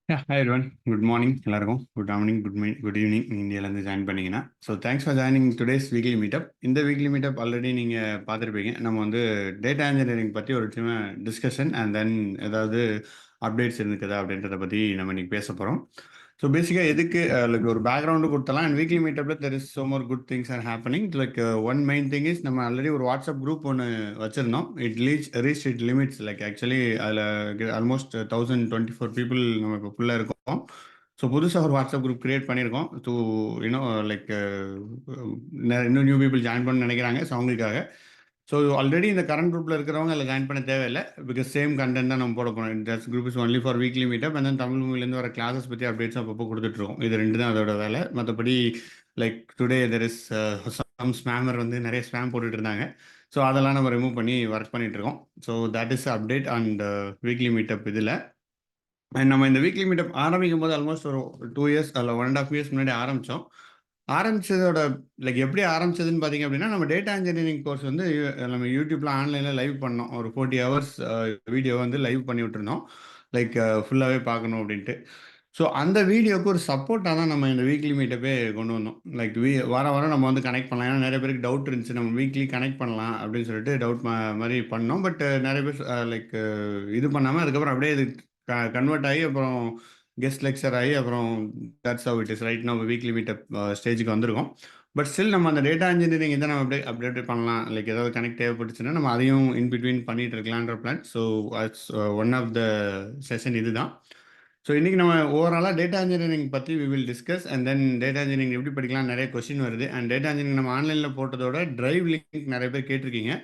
Hi everyone. Good morning எல்லாருக்கும். Good morning, good evening இந்தியாவிலேருந்து join பண்ணீங்கன்னா. So thanks for joining today's weekly meetup. இந்த weekly meetup already நீங்கள் பார்த்துருப்பீங்க. நம்ம வந்து டேட்டா இன்ஜினியரிங் பற்றி ஒரு சின்ன டிஸ்கஷன் அண்ட் தென் ஏதாவது அப்டேட்ஸ் இருக்குதா அப்படின்றத பற்றி நம்ம இன்னைக்கு பேச போகிறோம். ஸோ பேசிக்காக எதுக்கு லைக் ஒரு பேக்ரவுண்டு கொடுத்தலாம். அண்ட் வீக்லி மீட்டப்பில் there is so more good things are happening. Like one main thing is நம்ம ஆல்ரெடி ஒரு வாட்ஸ்அப் குரூப் ஒன்று வச்சுருந்தோம். Reach it limits. Like actually அதில் ஆல்மோஸ்ட் 1024 பீப்புள் நம்ம இப்போ ஃபுல்லாக இருக்கோம். ஸோ புதுசாக ஒரு வாட்ஸ்அப் குரூப் கிரியேட் பண்ணியிருக்கோம். ஸோ லைக் இன்னும் நியூ பீப்புள் ஜாயின் பண்ண நினைக்கிறாங்க. ஸோ அவங்களுக்காக. ஸோ ஆல்ரெடி இந்த கரண்ட் குரூப்பில் இருக்கிறவங்க அதில் ஜாயின் பண்ண தேவையில்லை. பிகாஸ் சேம் கண்டென்ட் தான் நம்ம போட போகிறோம். That's group is only for weekly meetup. And then Tamil மூவிலேருந்து வர கிளாஸஸ் பற்றி அப்டேட்ஸ் அப்பப்போ கொடுத்துட்ருக்கோம். இது ரெண்டு தான் அதோட வேலை. மற்றபடி like today there is some spammer வந்து நிறைய ஸ்பேம் போட்டுட்டு இருந்தாங்க. ஸோ அதெல்லாம் நம்ம ரிமூவ் பண்ணி ஒர்க் பண்ணிட்டு இருக்கோம். So that is update and weekly meetup இதில். அண்ட் நம்ம இந்த வீக்லி மீட்டப் ஆரம்பிக்கும் போது ஆல்மோஸ்ட் ஒரு 2 இயர்ஸ் அல்ல 1.5 இயர்ஸ் முன்னாடி ஆரம்பித்தோம். ஆரம்பிச்சதோட லைக் எப்படி ஆரம்பிச்சதுன்னு பார்த்தீங்க அப்படின்னா, நம்ம டேட்டா இன்ஜினியரிங் கோர்ஸ் வந்து நம்ம யூடியூப்ல ஆன்லைனில் லைவ் பண்ணோம். ஒரு 40 ஹவர்ஸ் வீடியோ வந்து லைவ் பண்ணி விட்டுருந்தோம். லைக் ஃபுல்லாகவே பார்க்கணும் அப்படின்ட்டு. ஸோ அந்த வீடியோக்கு ஒரு சப்போர்ட்டாக தான் நம்ம இந்த வீக்லி மீட்டப்பே கொண்டு வந்தோம். லைக் வாரம் வாரம் நம்ம வந்து கனெக்ட் பண்ணலாம். ஏன்னா நிறைய பேருக்கு டவுட் இருந்துச்சு, நம்ம வீக்லி கனெக்ட் பண்ணலாம் அப்படின்னு சொல்லிட்டு டவுட் மாதிரி பண்ணோம். பட் நிறைய பேர் லைக் இது பண்ணாமல் அதுக்கப்புறம் அப்படியே இது கன்வெர்ட் ஆகி அப்புறம் கெஸ்ட் லெக்சர் ஆகி அப்புறம் that's how it is right நம்ம வீக்லி மீட்டப் ஸ்டேஜுக்கு வந்திருக்கோம். பட் ஸ்டில் நம்ம அந்த டேட்டா இன்ஜினியரிங் இதை நம்ம அப்படியே அப்டேட் பண்ணலாம். லைக் ஏதாவது கனெக்ட் தேவைப்பட்டுச்சுன்னா நம்ம அதையும் இன் பிட்வீன் பண்ணிட்டு இருக்கலான்ற plan. So it's one of the session இதுதான். ஸோ இன்றைக்கி நம்ம ஓவராலாக டேட்டா இன்ஜினியரிங் பற்றி we will discuss. And then data engineering எப்படி படிக்கலாம் நிறைய கொஸ்டின் வருது. அண்ட் டேட்டா இன்ஜினியரிங் நம்ம ஆன்லைனில் போட்டதோட டிரைவ் லிங்க் நிறைய பேர் கேட்டிருக்கீங்க.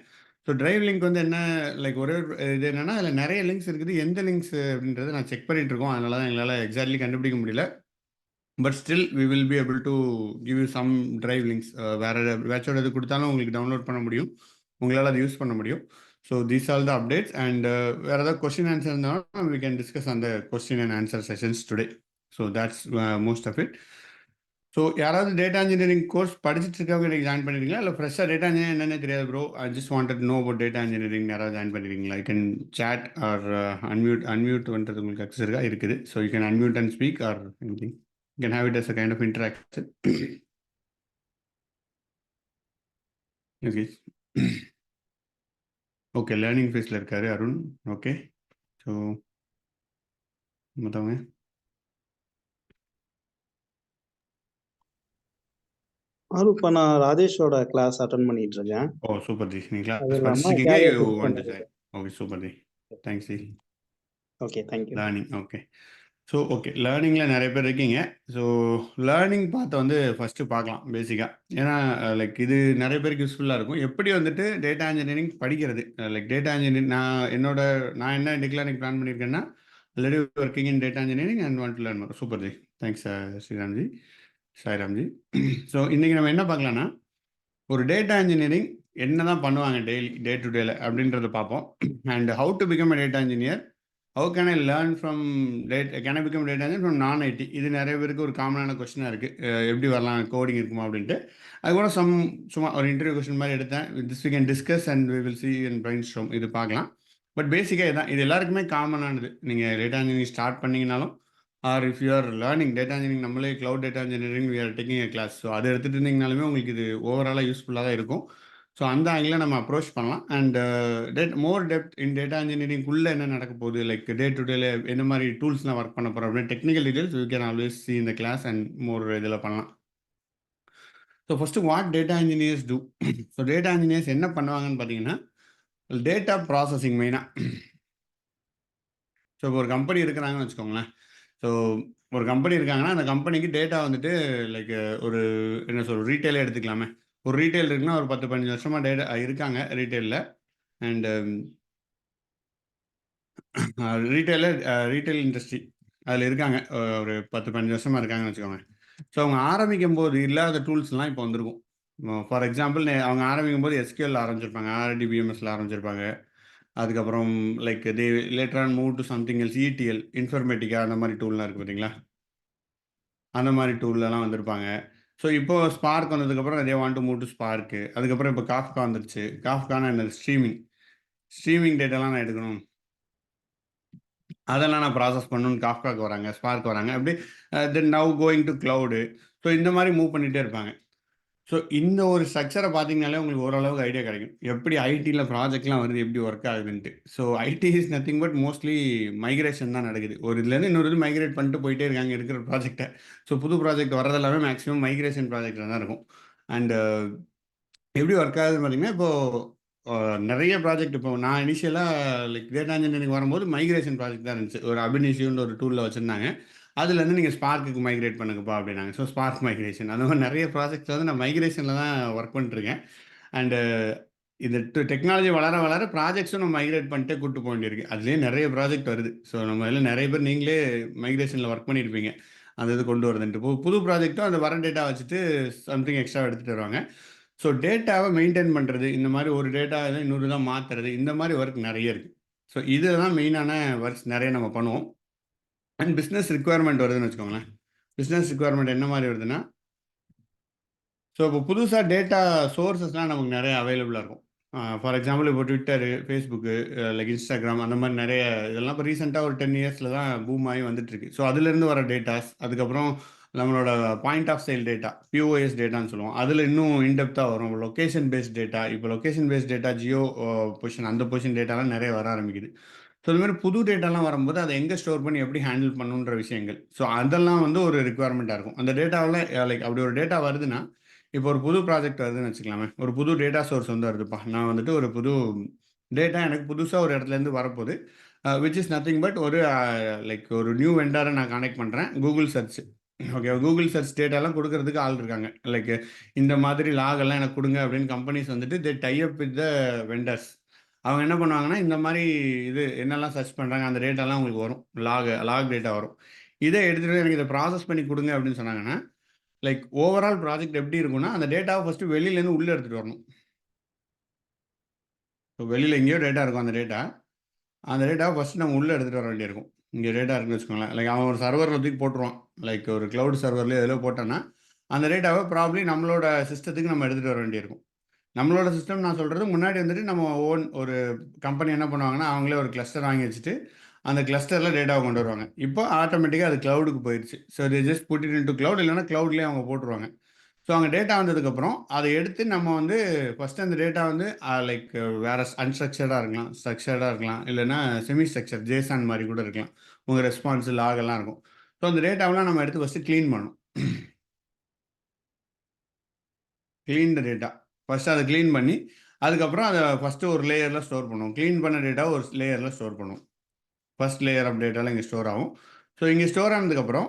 ஸோ டிரைவ் லிங்க் வந்து என்ன, லைக் ஒரே இது என்னென்னா அதில் நிறைய லிங்க்ஸ் இருக்குது. எந்த லிங்க்ஸ் அப்படின்றத நான் செக் பண்ணிகிட்டு இருக்கோம். அதனால தான் எங்களால் எக்ஸாக்ட்லி கண்டுபிடிக்க முடியல. But still we will be able to give you some drive links. வேறு பேட்சோட இது கொடுத்தாலும் உங்களுக்கு டவுன்லோட் பண்ண முடியும், உங்களால் அதை யூஸ் பண்ண முடியும். So these all the updates. And வேறு ஏதாவது கொஸ்டின் ஆன்சர் இருந்தாலும் வி கேன் டிஸ்கஸ் அந்த question and answer sessions today. So that's most of it. So யாராவது டேட்டா இன்ஜினியரிங் கோர்ஸ் படிச்சுட்டு இருக்கவங்க நீங்கள் ஜாயின் பண்ணிருக்கீங்களா, இல்லை ஃப்ரெஷ்ஷாக டேட்டா இன்ஜினியரிங் என்னென்ன தெரியாது bro, I just wanted know about data engineering யாராவது ஜாயின் பண்ணிருக்கீங்களா? I can chat or unmute பண்ணுறது உங்களுக்கு அக்சஸ் இருக்கா? இருக்குது. So you can unmute and speak or anything. You can have it as a kind of interaction. Okay. Okay, learning ஃபேஸில் இருக்காரு Arun. Okay. So மற்றவங்க இப்போ நான் ராஜேஷோட கிளாஸ் அட்டன் பண்ணிட்டு இருக்கேன். ஓ சூப்பர் ஜி, நீங்கள் அது கிளாஸ் இல்லாம படிச்சிருக்கீங்க. வேலையை யூ fix வாண்ட் டு பண்றது. ஜாயின். Okay super ji, thanks ji. Okay, thank you. Learning okay. So okay, லேர்னிங்கில் நிறைய பேர் இருக்கீங்க. ஸோ லேர்னிங் பார்த்து வந்து ஃபஸ்ட்டு பார்க்கலாம் பேசிக்காக. ஏன்னா லைக் இது நிறைய பேருக்கு யூஸ்ஃபுல்லாக இருக்கும். எப்படி வந்துட்டு டேட்டா இன்ஜினியரிங் படிக்கிறது. லைக் டேட்டா இன்ஜினியரிங் நான் என்ன டிக்ளேரிங் பிளான் பண்ணியிருக்கேன்னா, already working in data engineering and want to learn more. Super ji, thanks Sriramji, Sairamji. So இன்றைக்கி நம்ம என்ன பார்க்கலான்னா, ஒரு டேட்டா இன்ஜினியரிங் என்ன தான் பண்ணுவாங்க டே டு டேல அப்படின்றத பார்ப்போம். And how to become a data engineer, how can I learn from can I become data engineer from நான் ஐடி. இது நிறைய பேருக்கு ஒரு காமனான கொஸ்டினாக இருக்குது. எப்படி வரலாம், கோடிங் இருக்குமா அப்படின்ட்டு. அது கூட சும்மா ஒரு இன்டர்வியூ கொஸ்டின் மாதிரி எடுத்தேன். This we can discuss and we will see in brainstorm. இது பார்க்கலாம். பட் பேசிக்காக இதுதான், இது எல்லாருக்குமே காமனானது. நீங்கள் டேட்டா இன்ஜினியரிங் ஸ்டார்ட் பண்ணிங்கனாலும் or if you are learning data engineering, நம்மளே cloud data engineering we are taking a class. So அதை எடுத்துகிட்டு இருந்தீங்கனாலுமே உங்களுக்கு இது ஓவராலாக யூஸ்ஃபுல்லாக தான் இருக்கும். ஸோ அந்த ஆங்கிளில் நம்ம அப்ரோச் பண்ணலாம். And more depth in data இன்ஜினியரிங்குள்ளே என்ன நடக்க போகுது, லைக் டே டு டேல என்ன மாதிரி டூல்ஸ்லாம் ஒர்க் பண்ண போகிறோம் அப்படின்னு technical details you can always see இந்த கிளாஸ் அண்ட் மோர் இதில் பண்ணலாம். So first what data engineers do. So data engineers என்ன பண்ணுவாங்கன்னு பார்த்தீங்கன்னா, டேட்டா ப்ராசஸிங் மெயினாக. ஸோ இப்போ ஒரு கம்பெனி இருக்கிறாங்கன்னு வச்சுக்கோங்களேன். ஸோ ஒரு கம்பெனி இருக்காங்கன்னா அந்த கம்பெனிக்கு டேட்டா வந்துட்டு லைக் ஒரு என்ன சொல்ற ரீட்டைலே எடுத்துக்கலாமே. ஒரு ரீட்டைல் இருக்குன்னா ஒரு 10-15 வருஷமாக டேட்டா இருக்காங்க ரீட்டைலில். அண்டு ரீட்டைல் இண்டஸ்ட்ரி அதில் இருக்காங்க. ஒரு 10-15 வருஷமாக இருக்காங்கன்னு வச்சுக்கோங்க. ஸோ அவங்க ஆரம்பிக்கும் போது இல்லாத டூல்ஸ்லாம் இப்போ வந்திருக்கும். ஃபார் எக்ஸாம்பிள் அவங்க ஆரம்பிக்கும் போது எஸ்கியூஎல் ஆரம்பிச்சிருப்பாங்க, ஆர்டிபிஎம்எஸ்ல ஆரம்பிச்சிருப்பாங்க. அதுக்கப்புறம் like they later on move to something else, ETL Informatica அந்த மாதிரி டூல்லாம் இருக்குது பார்த்தீங்களா, அந்த மாதிரி டூல்லலாம் வந்திருப்பாங்க. ஸோ இப்போ ஸ்பார்க் வந்ததுக்கப்புறம் they want to move to spark. அதுக்கப்புறம் இப்போ காஃப்கா வந்துருச்சு. காஃப்கானா என்னது, ஸ்ட்ரீமிங் டேட்டாலாம் நான் எடுக்கணும். அதெல்லாம் நான் ப்ராசஸ் பண்ணணும்னு காஃப்காக்கு வராங்க, ஸ்பார்க் வராங்க. அப்படி then now going to cloud. So இந்த மாரி மூவ் பண்ணிட்டே இருப்பாங்க. ஸோ இந்த ஒரு ஸ்ட்ரக்சர பார்த்தீங்கனாலே உங்களுக்கு ஓரளவுக்கு ஐடியா கிடைக்கும். எப்படி ஐடில ப்ராஜெக்ட்லாம் வருது, எப்படி ஒர்க் ஆகுதுன்ட்டு. So IT is nothing but mostly migration தான் நடக்குது. ஒரு இதுலேருந்து இன்னொரு இது மைக்ரேட் பண்ணிட்டு போயிட்டே இருக்காங்க இருக்கிற ப்ராஜெக்ட்ட. ஸோ புது ப்ராஜெக்ட் வரது எல்லாமே மேக்ஸிமம் மைக்ரேஷன் ப்ராஜெக்ட்ல தான் இருக்கும். அண்ட் எப்படி ஒர்க் ஆகுதுன்னு பார்த்தீங்கன்னா, இப்போ நெறைய ப்ராஜெக்ட் இப்போ நான் இனிஷியலா லைக் டேட்டா இன்ஜினியரிங் வரும்போது மைக்ரேஷன் ப்ராஜெக்ட் தான் இருந்துச்சு. ஒரு அபினிஷியோன்னு ஒரு டூல்ல வச்சிருந்தாங்க. அதுலேருந்து நீங்க ஸ்பார்க்குக்கு மைக்ரேட் பண்ணுங்கப்பா அப்படின்னாங்க. ஸோ ஸ்பார்க் மைக்ரேஷன் அந்த மாதிரி நிறைய ப்ராஜெக்ட்ஸ் வந்து நான் மைக்ரேஷனில் தான் ஒர்க் பண்ணிட்டுருக்கேன். அண்டு இந்த டெக்னாலஜி வளர வளர ப்ராஜெக்ட்ஸும் நம்ம மைக்ரேட் பண்ணிட்டே கூட்டு போக வேண்டியிருக்கு. அதுலேயே நிறைய ப்ராஜெக்ட் வருது. ஸோ நம்ம இதில் நிறைய பேர் நீங்களே மைக்ரேஷனில் ஒர்க் பண்ணியிருப்பீங்க. அந்த இது கொண்டு வரதுன்ட்டு. புது ப்ராஜெக்ட்டும் அந்த வர டேட்டா வச்சுட்டு சம்திங் எக்ஸ்ட்ரா எடுத்துகிட்டு வருவாங்க. ஸோ டேட்டாவை மெயின்டைன் பண்ணுறது, இந்த மாதிரி ஒரு டேட்டா இன்னொரு இதாக மாற்றுறது, இந்த மாதிரி ஒர்க் நிறைய இருக்குது. ஸோ இதுதான் மெயினான ஒர்க்ஸ் நிறைய நம்ம பண்ணுவோம். அண்ட் பிஸ்னஸ் ரிக்வயர்மெண்ட் வருதுன்னு வச்சுக்கோங்களேன். பிஸ்னஸ் ரிக்வயர்மெண்ட் என்ன மாதிரி வருதுன்னா, ஸோ இப்போ புதுசா டேட்டா சோர்ஸஸ்லாம் நமக்கு நெறைய அவைலபிளா இருக்கும். ஃபார் எக்ஸாம்பிள் இப்போ ட்விட்டரு, ஃபேஸ்புக்கு, லைக் இன்ஸ்டாகிராம் அந்த மாரி நெறைய இதெல்லாம் இப்போ ரீசென்ட்டா ஒரு 10 இயர்ஸ்ல தான் பூம் ஆகி வந்துட்டுருக்கு. ஸோ அதுலேருந்து வர டேட்டாஸ், அதுக்கப்புறம் நம்மளோட point of sale data, POS டேட்டான்னு சொல்லுவோம். அதில இன்னும் இன் டெப்த்தா வரும். லொகேஷன் பேஸ்ட் டேட்டா, இப்போ location based data, geo position அந்த பொசிஷன் டேட்டாலாம் நெறைய வர ஆரம்பிக்குது. ஸோ இது மாரி புது டேட்டாலாம் வரும்போது, அத எங்க ஸ்டோர் பண்ணி எப்படி ஹேண்டில் பண்ணணுன்ற விஷயங்கள். ஸோ அதெல்லாம் வந்து ஒரு ரிக்வயர்மெண்ட்டா இருக்கும். அந்த டேட்டாவுல லைக் அப்படி ஒரு டேட்டா வருதுன்னா, இப்போ ஒரு புது ப்ராஜெக்ட் வருதுன்னு வச்சுக்கலாமே. ஒரு புது டேட்டா சோர்ஸ் வந்து வருதுப்பா. நான் வந்துட்டு ஒரு புது டேட்டா எனக்கு புதுசா ஒரு இடத்துலேருந்து வரப்போது. விச் இஸ் நத்திங் பட் ஒரு லைக் ஒரு நியூ வெண்டார நான் கனெக்ட் பண்றேன். Google search. Okay. Google search டேட்டாலாம் குடுக்குறதுக்கு ஆள் இருக்காங்க. லைக் இந்த மாதிரி லாக் எல்லாம் எனக்கு குடுங்க அப்படின்னு கம்பெனிஸ் வந்துட்டு they tie up with the vendors. அவங்க என்ன பண்ணுவாங்கன்னா, இந்த மாரி இது என்னெல்லாம் சர்ச் பண்றாங்க, அந்த டேட்டாலாம் உங்களுக்கு வரும். லாக் டேட்டா வரும். இத எடுத்துட்டு போய் எனக்கு இத ப்ராசஸ் பண்ணி குடுங்க அப்படின்னு சொன்னாங்கன்னா, லைக் ஓவரால் ப்ராஜெக்ட் எப்படி இருக்கும்னா, அந்த டேட்டாவ ஃபர்ஸ்ட்டு வெளியிலேருந்து உள்ள எடுத்துட்டு வரணும். இப்போ வெளியில எங்கேயோ டேட்டா இருக்கும் அந்த டேட்டா. அந்த டேட்டாவ ஃபர்ஸ்ட் நம்ம உள்ள எடுத்துட்டு வர வேண்டியிருக்கும். இங்க டேட்டா இருக்குன்னு வச்சுக்கோங்களேன். லைக் அவன் ஒரு சர்வர்ல தூக்கி போட்டுருவான். லைக் ஒரு கிளவுட் சர்வர்லயோ எதுலயோ போட்டான்னா, அந்த டேட்டாவ ப்ராபப்ளி நம்மளோட சிஸ்டத்துக்கு நம்ம எடுத்துட்டு வர வேண்டியிருக்கும். நம்மளோட சிஸ்டம் நான் சொல்றது முன்னாடி வந்துட்டு நம்ம ஓன் ஒரு கம்பெனி என்ன பண்ணுவாங்கன்னா, அவங்களே ஒரு கிளஸ்டர் வாங்கி வச்சுட்டு, அந்த கிளஸ்டர்ல டேட்டாவ கொண்டு வருவாங்க. இப்போ ஆட்டோமேட்டிக்கா அது கிளவுடுக்கு போயிருச்சு. So they just put it into cloud இல்லன்னா கிளவுட்லயே அவங்க போட்டுருவாங்க. ஸோ அங்க டேட்டா வந்ததுக்கப்புறம், அத எடுத்து நம்ம வந்து ஃபர்ஸ்ட்டு அந்த டேட்டா வந்து லைக் வேற அன்ஸ்ட்ரக்சர்டா இருக்கலாம், ஸ்ட்ரக்சர்டா இருக்கலாம், இல்லன்னா செமி ஸ்ட்ரக்சர் ஜேசன் மாரி கூட இருக்கலாம். உங்க ரெஸ்பான்ஸ், லாக் எல்லாம் இருக்கும். ஸோ அந்த டேட்டாவெல்லாம் நம்ம எடுத்து ஃபர்ஸ்ட்டு கிளீன் பண்ணணும். Clean the data. ஃபர்ஸ்ட்டு அத கிளீன் பண்ணி, அதுக்கப்புறம் அத ஃபர்ஸ்ட்டு ஒரு லேயர்ல ஸ்டோர் பண்ணுவோம். கிளீன் பண்ண டேட்டாவ ஒரு லேயர்ல ஸ்டோர் பண்ணுவோம். ஃபர்ஸ்ட் லேயர் ஆஃப் டேட்டாலாம் இங்க ஸ்டோர் ஆகும். ஸோ இங்க ஸ்டோர் ஆனதுக்கப்புறம்,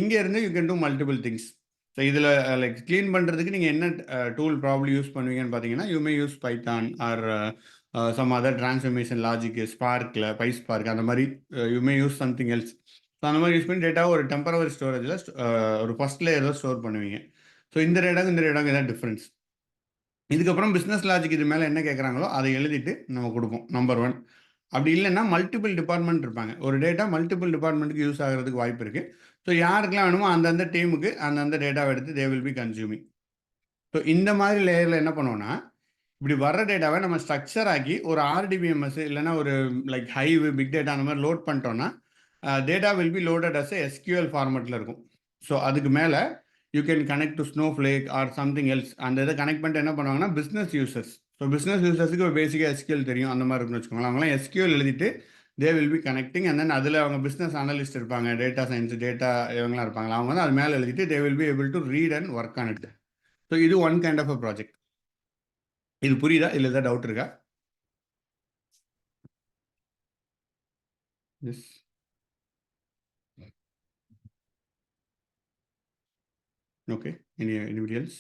இங்க இருந்து you can do multiple things. So இதில லைக் கிளீன் பண்றதுக்கு நீங்க என்ன டூல் ப்ராபப்ளி யூஸ் பண்ணுவீங்கன்னு பார்த்தீங்கன்னா, you may use Python or some other transformation logic, ஸ்பார்க்ல, பைஸ்பார்க் அந்த மாரி you may use something else. So அந்த மாரி யூஸ் பண்ணி டேட்டாவ ஒரு டெம்பரவரி ஸ்டோரேஜ்ல ஒரு ஃபர்ஸ்ட் லேயர்ல ஸ்டோர் பண்ணுவீங்க. ஸோ இந்த டேட்டாக்கும் இந்த டேட்டாக்கும் இதான் டிஃபரன்ஸ். இதுக்கப்புறம் பிசினஸ் லாஜிக் இது மேல என்ன கேட்குறாங்களோ, அதை எழுதிட்டு நம்ம குடுப்போம். நம்பர் 1. அப்படி இல்லன்னா, மல்டிபிள் டிபார்ட்மென்ட் இருப்பாங்க. ஒரு டேட்டா மல்டிபிள் டிபார்ட்மென்ட்க்கு யூஸ் ஆகுறதுக்கு வாய்ப்பு இருக்கு. ஸோ யாருக்கெல்லாம் வேணுமோ அந்தந்த டீமுக்கு அந்தந்த டேட்டாவ எடுத்து தே வில் பி கன்சியூமிங். ஸோ இந்த மாதிரி லேயர்ல என்ன பண்ணுவோம்னா, இப்படி வர்ற டேட்டாவ நம்ம ஸ்ட்ரக்சர் ஆக்கி ஒரு ஆர்டிபிஎம்எஸ் இல்லன்னா ஒரு லைக் ஹைவ், பிக் டேட்டா அந்த மாரி லோட் பண்ணிட்டோம்னா, data will be loaded as a SQL ஃபார்மட்ல இருக்கும். ஸோ அதுக்கு மேல you can connect to Snowflake or something else. அந்த இத கனெக்ட் பண்ணிட்டு என்ன பண்ணுவாங்கன்னா, பிசினஸ் யூசர்ஸ். ஸோ பிசினஸ் யூசர்ஸ்க்கு பேசிக்கா எஸ்கியூஎல் தெரியும். அந்த மாரி இருக்குன்னு வச்சுக்கோங்களேன். அவங்கலாம் எஸ்கியூஎல் எழுதிட்டு they will be connecting and then அதில அவங்க பிசினஸ் அனலிஸ்ட் இருப்பாங்க. டேட்டா சயன்ஸ், டேட்டா இவங்கலாம் இருப்பாங்கல்ல. அவங்க வந்து அது மேல எழுதிட்டு they will be able to read and work on it. So இது one kind of a project. இது புரியுதா? இல்ல ஏதாவது டவுட் இருக்கா? Yes. Okay. Anybody else?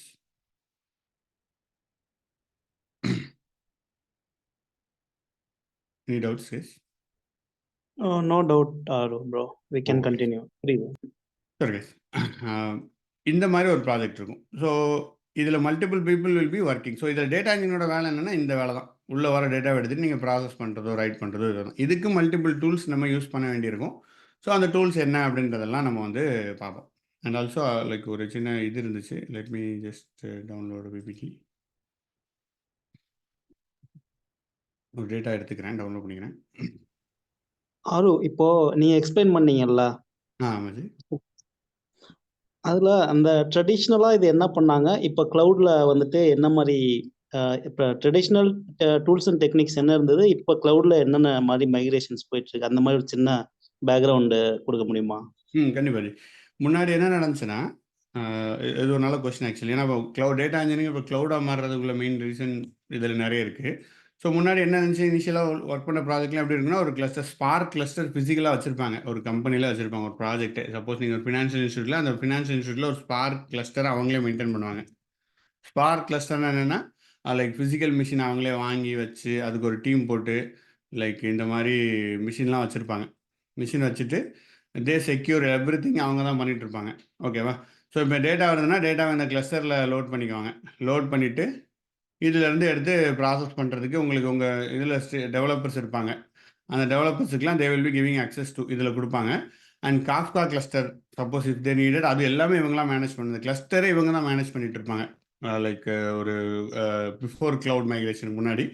Any doubts? Yes. No doubt, bro. We can Okay. continue. Please. சரி guys. இந்த மாதிரி ஒரு ப்ராஜெக்ட் இருக்கும். ஸோ இதில் multiple people will be working. So இதில் டேட்டா இன்ஜினோட வேலை என்னென்னா இந்த வேலை தான். உள்ள வர டேட்டாவை எடுத்துட்டு நீங்கள் ப்ராசஸ் பண்ணுறதோ ரைட் பண்ணுறதோ இதுதான். இதுக்கு மல்டிபிள் டூல்ஸ் நம்ம யூஸ் பண்ண வேண்டியிருக்கும். ஸோ அந்த டூல்ஸ் என்ன அப்படின்றதெல்லாம் நம்ம வந்து பார்ப்போம். அண்ட் ஆல்சோ லைக் ஒரு சின்ன இது இருந்துச்சு. Let me just download PPT. ஒரு டேட்டா எடுத்துக்கிறேன், டவுன்லோட் பண்ணிக்கிறேன். ஆரு, இப்போ நீங்க எக்ஸ்பிளைன் பண்ணீங்கல்ல, ஆமாம் ஜி. அதுல அந்த ட்ரெடிஷ்னலா இது என்ன பண்ணாங்க? இப்ப கிளவுட்ல வந்துட்டு என்ன மாரி இப்ப ட்ரெடிஷ்னல் டூல்ஸ் அண்ட் டெக்னிக்ஸ் என்ன இருந்தது? இப்ப கிளவுட்ல என்னென்ன மாரி மைக்ரேஷன்ஸ் போயிட்டுருக்கு? அந்த மாரி ஒரு சின்ன பேக்கிரவுண்டு குடுக்க முடியுமா? கண்டிப்பா ஜி. முன்னாடி என்ன நடந்துச்சுன்னா, அ இது ஒரு நல்ல கொஸ்டின் ஆக்சுவலி. ஏன்னா இப்போ டேட்டா இன்ஜினியரிங் இப்போ கிளவுடா மாறுறதுக்குள்ள மெயின் ரீசன் இதில நெறைய இருக்கு. ஸோ முன்னாடி என்ன இருந்துச்சு, இனிஷியலா ஒர்க் பண்ண ப்ராஜெக்ட்லாம் எப்படி இருக்குன்னா, ஒரு கிளஸ்டர் ஸ்பார்க் கிளஸ்டர் ஃபிசிக்கலா வச்சிருப்பாங்க. ஒரு கம்பெனில வச்சிருப்பாங்க ஒரு ப்ராஜெக்ட். சப்போஸ் நீங்க ஒரு ஃபினான்ஷியல் இன்ஸ்டிடியூட்ல அந்த ஃபினான்ஷியல் இன்ஸ்டிடியூட்ல ஒரு ஸ்பார்க் கிளஸ்டர் அவங்களே மெயின்டெயின் பண்ணுவாங்க. ஸ்பார்க் கிளஸ்டர்னா என்னன்னா, லைக் ஃபிசிக்கல் மிஷின் அவங்களே வாங்கி வச்சு, அதுக்கு ஒரு டீம் போட்டு, லைக் இந்த மாரி மிஷின்லாம் வச்சிருப்பாங்க. மிஷின் வச்சுட்டு, தே செக்யூர் எவ்ரிதிங் அவங்க தான் பண்ணிட்டு இருப்பாங்க. ஓகேவா? ஸோ இப்போ டேட்டா வருதுன்னா, டேட்டாவ இந்த கிளஸ்டர்ல லோட் பண்ணிக்குவாங்க. லோட் பண்ணிட்டு, இதுலேருந்து எடுத்து ப்ராசஸ் பண்ணுறதுக்கு உங்களுக்கு உங்க இதில டெவலப்பர்ஸ் இருப்பாங்க. அந்த டெவலப்பர்ஸுக்குலாம் they will be giving access to இதில குடுப்பாங்க. And Kafka cluster suppose if they needed அது எல்லாமே இவங்கலாம் மேனேஜ் பண்ணுது. கிளஸ்டரே இவங்க தான் மேனேஜ் பண்ணிட்டு இருப்பாங்க. லைக் ஒரு பிஃபோர் கிளவுட் மைக்ரேஷனுக்கு முன்னாடி.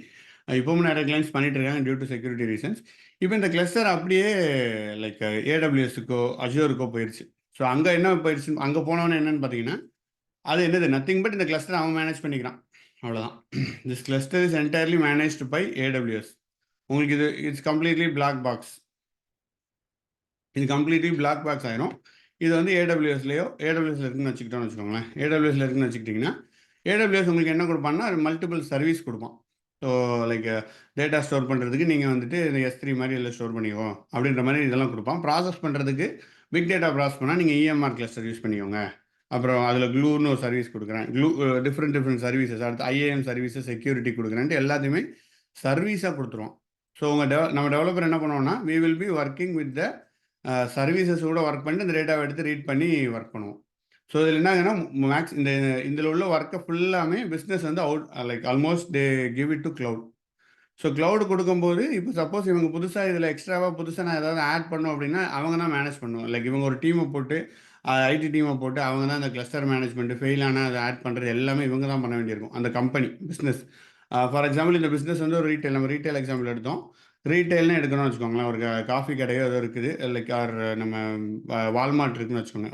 இப்பவும் நெறைய கிளைண்ட்ஸ் பண்ணிட்டு இருக்காங்க டியூ டு செக்யூரிட்டி ரீசன்ஸ். இப்போ இந்த கிளஸ்டர் அப்படியே லைக் ஏடபிள்யூஎஸ்க்கோ, அஷ்யூருக்கோ போயிருச்சு. ஸோ அங்க என்ன போயிருச்சு, அங்க போனோனே என்னன்னு பார்த்தீங்கன்னா, அது என்னது நத்திங் பட் இந்த கிளஸ்டர் அவன் மேனேஜ் பண்ணிக்கிறான். அவ்வளோதான். This cluster is entirely managed by AWS. உங்களுக்கு இது இட்ஸ் கம்ப்ளீட்லி பிளாக் பாக்ஸ். இது கம்ப்ளீட்லி பிளாக் பாக்ஸ் ஆயிரும். இது வந்து ஏடபிள்யூஎஸ்ல இருக்குன்னு வச்சுக்கிட்டோம்னு வச்சுக்கோங்களேன். ஏடபிள்யூஎஸ்ல இருக்குன்னு வச்சுக்கிட்டிங்கன்னா, ஏடபிள்யூஎஸ் உங்களுக்கு என்ன குடுப்பான்னா, மல்டிபிள் சர்வீஸ் குடுப்பான். ஸோ லைக் டேட்டா ஸ்டோர் பண்ணுறதுக்கு நீங்கள் வந்துட்டு இந்த S3 மாதிரி இதில் ஸ்டோர் பண்ணிக்கோ அப்படின்ற மாதிரி இதெல்லாம் கொடுப்பான். ப்ராசஸ் பண்ணுறதுக்கு பிக் டேட்டா ப்ராசஸ் பண்ணால் நீங்கள் EMR கிளஸ்டர் யூஸ் பண்ணிக்கோங்க. அப்புறம் அதில் க்ளூன்னு ஒரு சர்வீஸ் கொடுக்குறேன். டிஃப்ரெண்ட் சர்வீசஸ், அடுத்து IAM சர்வீசஸ், செக்யூரிட்டி கொடுக்குறேன்ட்டு எல்லாத்தையுமே சர்வீஸாக கொடுத்துருவோம். ஸோ நம்ம டெவலப்பர் என்ன பண்ணுவோம்னா, we will be working with the services கூட ஒர்க் பண்ணிட்டு இந்த டேட்டாவை எடுத்து ரீட் பண்ணி ஒர்க் பண்ணுவோம். ஸோ இதில் என்ன ஆகுதுன்னா, இதில் உள்ள ஒர்க்கை ஃபுல்லாமே பிஸ்னஸ் வந்து like almost they give it to cloud. So cloud கொடுக்கும்போது இப்போ சப்போஸ் இவங்க புதுசாக இதில் புதுசாக நான் ஏதாவது ஆட் பண்ணோம் அப்படின்னா அவங்க தான் மேனேஜ் பண்ணுவோம். லைக் இவங்க ஒரு டீமை போட்டு ஐடி டீமை போட்டு அவங்க தான் அந்த கிளஸ்டர் மேனேஜ்மெண்ட் ஃபெயில் ஆனால் அதை ஆட் பண்ணுறது எல்லாமே இவங்க தான் பண்ண வேண்டியிருக்கும். அந்த கம்பெனி பிஸ்னஸ் ஃபார் எக்ஸாம்பிள் இந்த பிஸ்னஸ் வந்து ஒரு ரீட்டைல், நம்ம ரீட்டைல் எக்ஸாம்பிள் எடுத்தோம். ரீட்டைல்னு எடுக்கணும்னு வச்சுக்கோங்களேன். ஒரு காஃபி கடையோ ஏதோ இருக்குது, லைக் ஆர் நம்ம வால்மார்ட் இருக்குன்னு வச்சுக்கோங்க.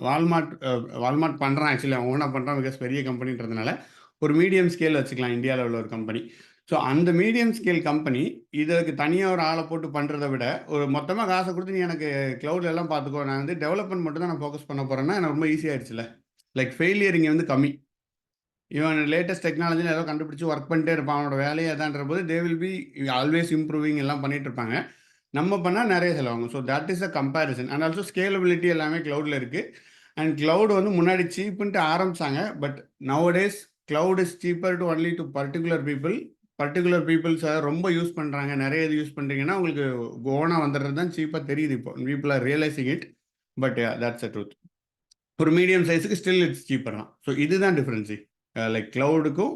வால்மார்ட் பண்ணுறான் ஆக்சுவலி அவங்க ஓனாக பண்ணுறான் பிகாஸ் பெரிய கம்பெனின்றதுனால ஒரு மீடியம் ஸ்கேல் வச்சுக்கலாம் இந்தியாவில் உள்ள ஒரு கம்பெனி. ஸோ அந்த மீடியம் ஸ்கேல் கம்பெனி இதற்கு தனியாக ஒரு ஆளை போட்டு பண்ணுறதை விட ஒரு மொத்தமாக காசை கொடுத்து நீ எனக்கு க்ளவுட்ல எல்லாம் பார்த்துக்கோ, நான் வந்து டெவலப்மெண்ட் மட்டும் தான் நான் ஃபோக்கஸ் பண்ண போகிறேன்னா எனக்கு ரொம்ப ஈஸியாகிடுச்சுல. லைக் ஃபெயிலியர் இங்கே வந்து கம்மி. இவன் லேட்டஸ்ட் டெக்னாலஜியில் ஏதோ கண்டுபிடிச்சி ஒர்க் பண்ணிட்டே இருப்பான். அவனோட வேலையை அதான்ற போது they will be always improving எல்லாம் பண்ணிட்டு இருப்பாங்க. நம்ம பண்ணால் நிறைய செலவாகும். So that is a comparison. And also scalability எல்லாமே க்ளவுடில் இருக்குது. அண்ட் க்ளவுட் வந்து முன்னாடி சீப்புன்ட்டு ஆரம்பித்தாங்க. But nowadays cloud is cheaper to only to particular people. Particular பீப்புள்ஸை ரொம்ப யூஸ் பண்ணுறாங்க. நிறைய இது யூஸ் பண்ணுறீங்கன்னா உங்களுக்கு ஓனாக வந்துடுறது தான் சீப்பாக தெரியுது. இப்போ people are realising it. But that's a truth. ஒரு மீடியம் சைஸுக்கு ஸ்டில் இட்ஸ் சீப்பர் தான். ஸோ இதுதான் டிஃப்ரென்ஸு லைக் க்ளவுடுக்கும்